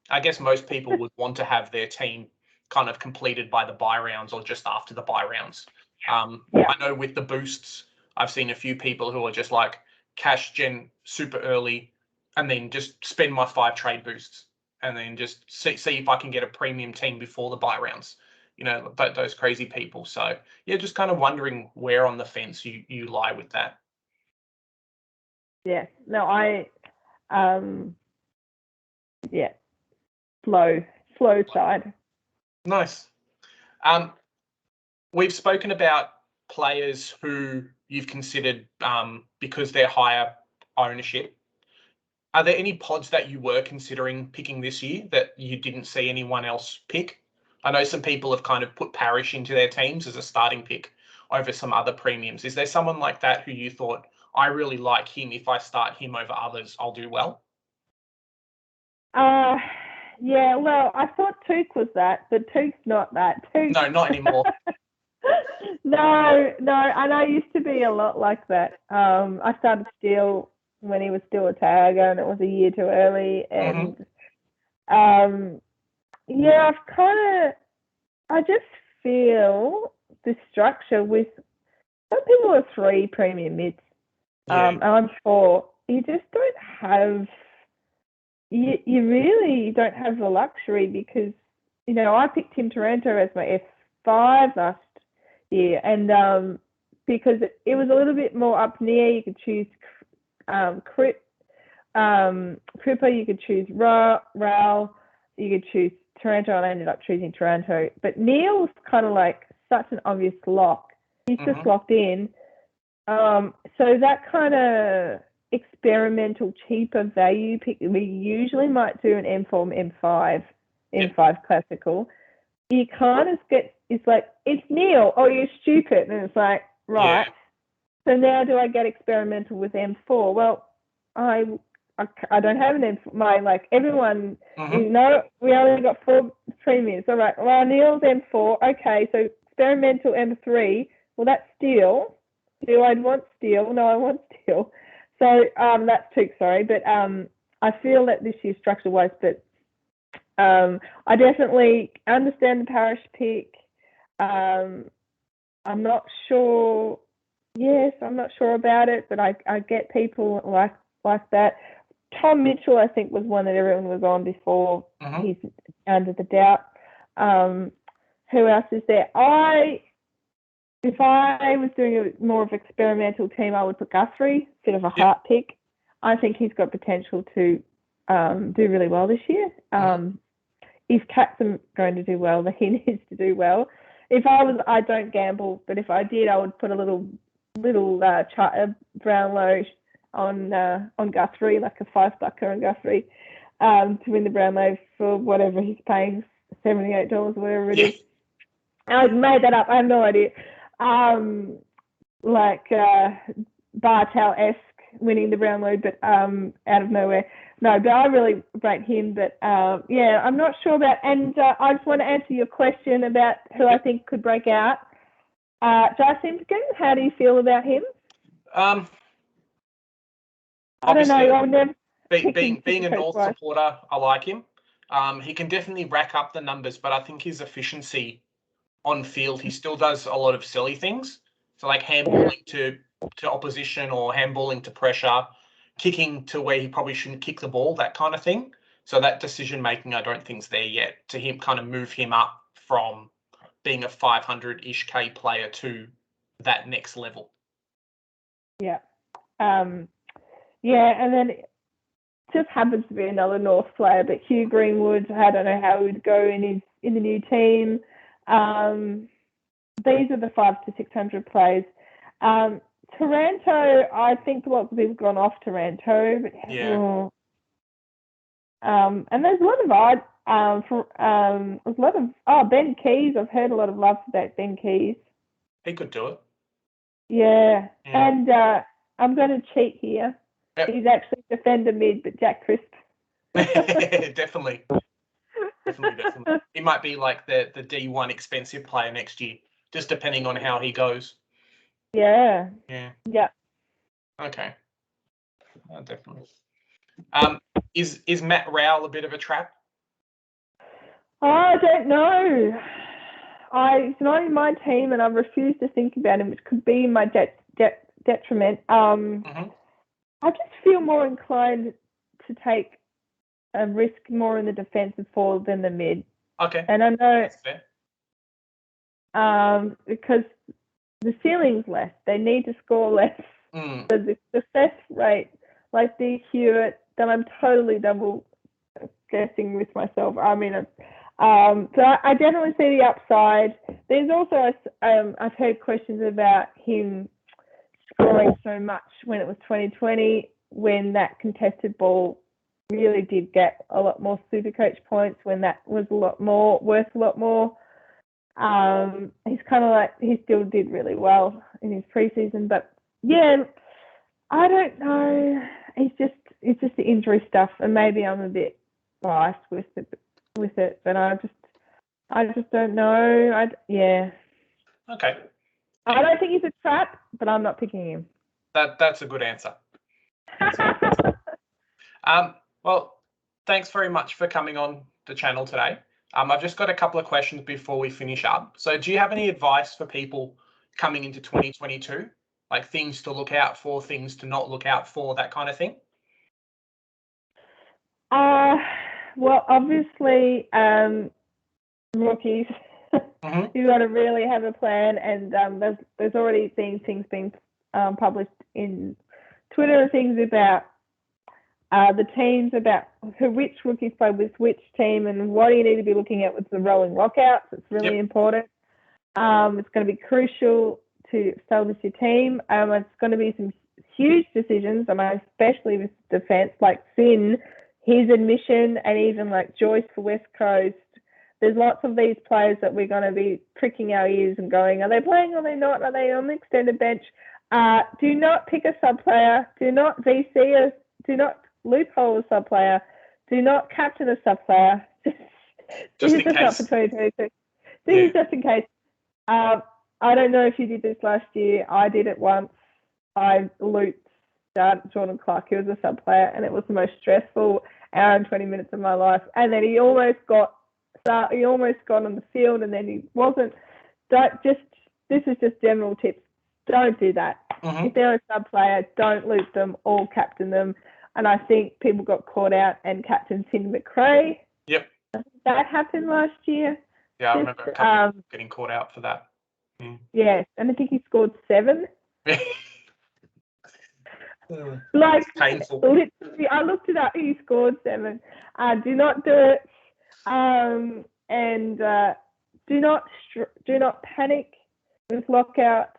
I guess most people would want to have their team kind of completed by the buy rounds or just after the buy rounds. I know with the boosts, I've seen a few people who are just like cash gen super early and then just spend my 5 trade boosts and then just see if I can get a premium team before the buy rounds. You know, those crazy people. So yeah, just kind of wondering where on the fence you lie with that. Yeah. No, flow side. Nice. We've spoken about players who you've considered because they're higher ownership. Are there any pods that you were considering picking this year that you didn't see anyone else pick? I know some people have kind of put Parrish into their teams as a starting pick over some other premiums. Is there someone like that who you thought, I really like him, if I start him over others, I'll do well? Well, I thought Took was that, but Took's not that. No, not anymore. No, and I used to be a lot like that. I started Steele when he was still a tagger, and it was a year too early. And I just feel the structure with some people are 3 premium mids, and I'm 4. You just don't have. You really don't have the luxury because, you know, I picked Tim Taranto as my F5 last year, and because it was a little bit more up near, you could choose Cripper, you could choose Raul, you could choose Taranto, and I ended up choosing Taranto. But Neil's kind of like such an obvious lock. He's just locked in. So that kind of experimental cheaper value pick, we usually might do an M4, M5 classical. You kind of it's like, it's Neil, oh, you're stupid. And it's like, right. So now do I get experimental with M4? Well, I don't have an M4. Like everyone, you know, we only got 4 premiums. All right, well, Neil's M4. Okay, so experimental M3. Well, that's Steel. Do I want Steel? No, I want Steel. So that's Took, sorry. But I feel that this year's structure-wise, but I definitely understand the Parrish pick. I'm not sure. Yes, I'm not sure about it, but I get people like that. Tom Mitchell, I think, was one that everyone was on before. He's under the doubt. Who else is there? If I was doing a more of an experimental team, I would put Guthrie, bit of a heart pick. I think he's got potential to do really well this year. If Cat's going to do well, then he needs to do well. If I don't gamble, but if I did, I would put a little Brownlow on Guthrie, like a $5 on Guthrie, to win the Brownlow for whatever he's paying, $78 or whatever it is. I made that up. I have no idea. Like Bartel-esque winning the Brownlow, but out of nowhere. No, but I really rate him. But I'm not sure about. And I just want to answer your question about who I think could break out. Jacinton, how do you feel about him? I don't know. I'll never being a North supporter, I like him. He can definitely rack up the numbers, but I think his efficiency on field, he still does a lot of silly things. So like handballing to opposition or handballing to pressure, kicking to where he probably shouldn't kick the ball, that kind of thing. So that decision making, I don't think's there yet to him kind of move him up from being a 500-ish K player to that next level. Yeah. Yeah, and then it just happens to be another North player, but Hugh Greenwood, I don't know how he would go in the new team. These are the 500 to 600 players. Taranto, I think lots of people have gone off Taranto, but and there's a lot of Ben Keys. I've heard a lot of love about Ben Keys. He could do it. Yeah. And I'm going to cheat here. Yep. He's actually defender mid, but Jack Crisp. Definitely. He might be like the D1 expensive player next year, just depending on how he goes. Yeah. Yeah. Okay. Definitely. Is Matt Rowell a bit of a trap? I don't know. He's not in my team, and I refuse to think about him, which could be my detriment. I just feel more inclined to take a risk more in the defensive forward than the mid. Okay. And I know that's fair. Because the ceiling's less. They need to score less. So the success rate, like the Hewitt, then I'm totally double guessing with myself. I mean, so I definitely see the upside. There's also, I've heard questions about him scoring so much when it was 2020, when that contested ball really did get a lot more Supercoach points, when that was worth a lot more. He's kind of like, he still did really well in his preseason, but yeah, I don't know. It's just the injury stuff, and maybe I'm a bit biased with it, but I just don't know. Okay. I don't think he's a trap, but I'm not picking him. That's a good answer. Well, thanks very much for coming on the channel today. I've just got a couple of questions before we finish up. So do you have any advice for people coming into 2022? Like things to look out for, things to not look out for, that kind of thing? Well, obviously, rookies, you've got to really have a plan, and there's already been things being published in Twitter and things about the teams, about which rookies play with which team, and what do you need to be looking at with the rolling lockouts. It's really important. It's going to be crucial to establish your team. It's going to be some huge decisions, especially with defence, like Finn, his admission, and even like Joyce for West Coast. There's lots of these players that we're going to be pricking our ears and going, are they playing, are they not, are they on the extended bench? Do not pick a sub player. Do not VC do not loophole a sub player. Do not captain a sub player. Just in case. Not for 2022. This is just in case. I don't know if you did this last year. I did it once. I looped Jordan Clark. He was a sub player, and it was the most stressful hour and 20 minutes of my life. And then he almost got on the field, and then he wasn't. This is just general tips. Don't do that. If they're a sub player, don't loop them or captain them. And I think people got caught out and captained Finn McRae. Yep. That happened last year. Yeah, I remember a couple getting caught out for that. Yes, and I think he scored 7. Like painful. Literally, I looked it up. He scored 7. Do not do it, and do not panic with lockouts.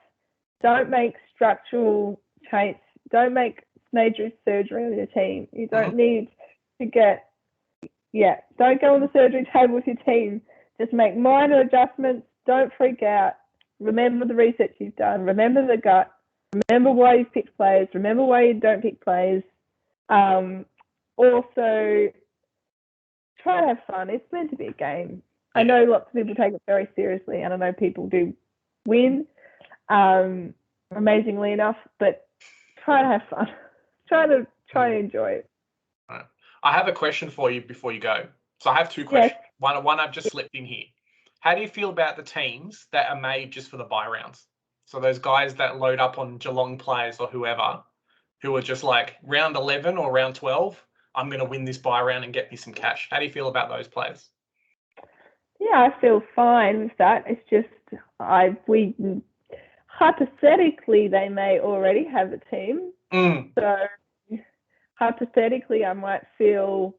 Don't make structural change. Don't make major surgery on your team. You don't need to get. Don't go on the surgery table with your team. Just make minor adjustments. Don't freak out. Remember the research you've done. Remember the gut. Remember why you've picked players. Remember why you don't pick players. Also, try to have fun. It's meant to be a game. I know lots of people take it very seriously, and I know people do win, amazingly enough, but try to have fun. Try to try to enjoy it. Right. I have a question for you before you go. So I have two Yes. questions. One I've just slipped in here. How do you feel about the teams that are made just for the bye rounds? So those guys that load up on Geelong players or whoever, who are just like round 11 or round 12, I'm going to win this bye round and get me some cash. How do you feel about those players? Yeah, I feel fine with that. It's just we hypothetically they may already have a team. So hypothetically I might feel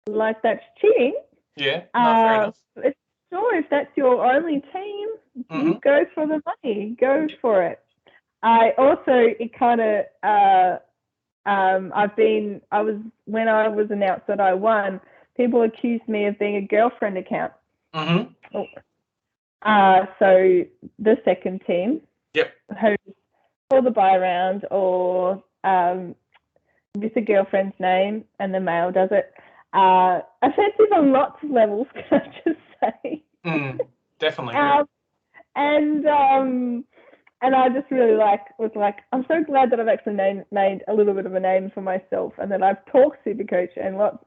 like that's cheating. Yeah, fair enough. Sure, if that's your only team, you go for the money. Go for it. When I was announced that I won, people accused me of being a girlfriend account. So the second team, who's for the bye round or with the girlfriend's name and the male does it. Offensive on lots of levels, can I just say? Definitely. And I just really was like, I'm so glad that I've actually made a little bit of a name for myself, and that I've talked Supercoach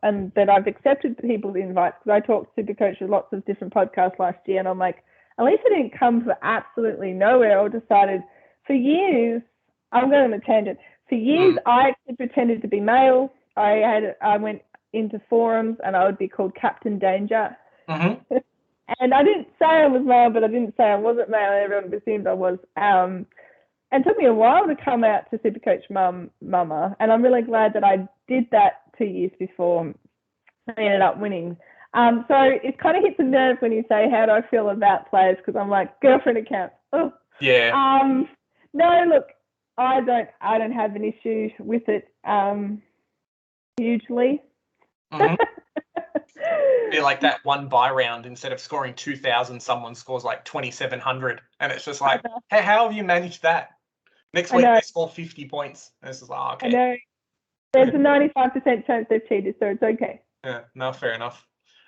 and that I've accepted people's invites, because I talked Supercoach with lots of different podcasts last year, and I'm like, at least I didn't come for absolutely nowhere. I decided for years, I'm going on a tangent. For years, I actually pretended to be male. I went into forums and I would be called Captain Danger. And I didn't say I was male, but I didn't say I wasn't male. Everyone assumed I was. And it took me a while to come out to Supercoach Mumma, and I'm really glad that I did that 2 years before I ended up winning. So it kind of hits a nerve when you say, how do I feel about players? Because I'm like, girlfriend account. Oh. Yeah. No, look, I don't have an issue with it hugely. Be like that one bye round, instead of scoring 2,000, someone scores like 2,700, and it's just like, hey, how have you managed that? Next week they score 50 points, and it's just like, okay. I know. There's a 95% chance they've cheated, so it's okay. Yeah, no, fair enough.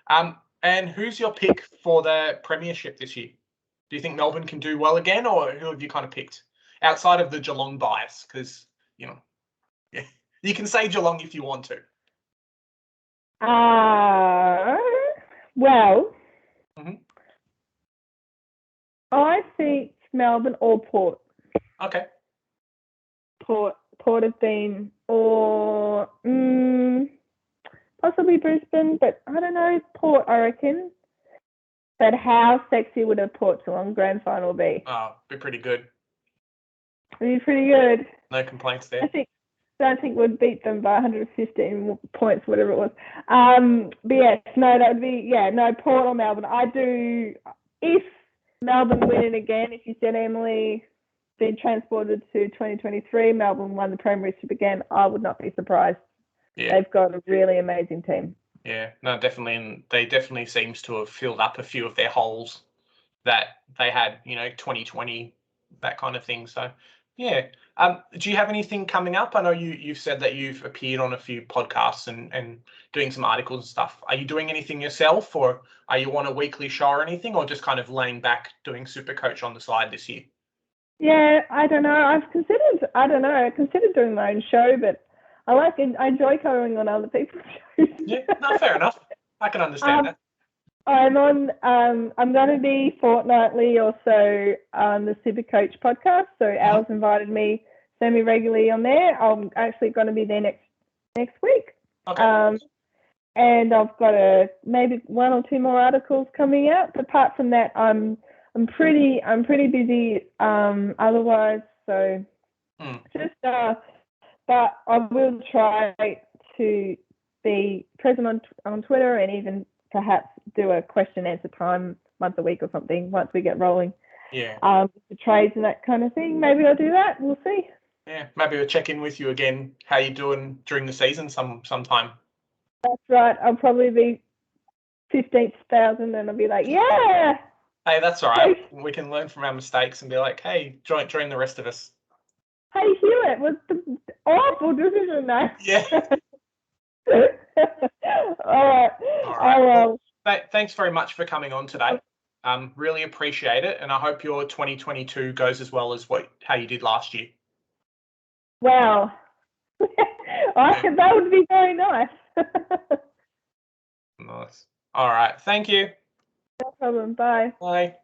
And who's your pick for the premiership this year? Do you think Melbourne can do well again, or who have you kind of picked outside of the Geelong bias? Because you can say Geelong if you want to. Well, I think Melbourne or Port. Okay. Port have been, or possibly Brisbane, but I don't know. Port, I reckon. But how sexy would a Port Geelong grand final be? Oh, be pretty good. It'd be pretty good. No complaints there. I don't think we'd beat them by 115 points, whatever it was. But yes, no, that would be, Port or Melbourne. I do, if Melbourne win it again, if you said Emily been transported to 2023, Melbourne won the premiership again, I would not be surprised. Yeah. They've got a really amazing team. Yeah, no, definitely. And they definitely seems to have filled up a few of their holes that they had, 2020, that kind of thing. So, yeah. Do you have anything coming up? I know you've said that you've appeared on a few podcasts and doing some articles and stuff. Are you doing anything yourself, or are you on a weekly show or anything, or just kind of laying back doing Supercoach on the side this year? Yeah, I don't know. I considered doing my own show, but I enjoy covering on other people's shows. Yeah, no, fair enough. I can understand that. I'm going to be fortnightly or so on the Supercoach podcast. So Al's invited me semi-regularly on there. I'm actually going to be there next week. Okay. And I've got maybe one or two more articles coming out. But apart from that, I'm pretty busy otherwise. So but I will try to be present on Twitter, and even perhaps do a question answer time once a week or something once we get rolling. Yeah. The trades and that kind of thing. Maybe I'll do that. We'll see. Yeah, maybe we'll check in with you again. How you doing during the season sometime? That's right. I'll probably be 15,000 and I'll be like, yeah. Hey, that's all right. We can learn from our mistakes and be like, hey, join the rest of us. Hey, Hewitt was the awful decision there. Yeah. All right. Thanks very much for coming on today. Really appreciate it, and I hope your 2022 goes as well as how you did last year. Wow. That would be very nice. Nice. All right. Thank you. No problem. Bye. Bye.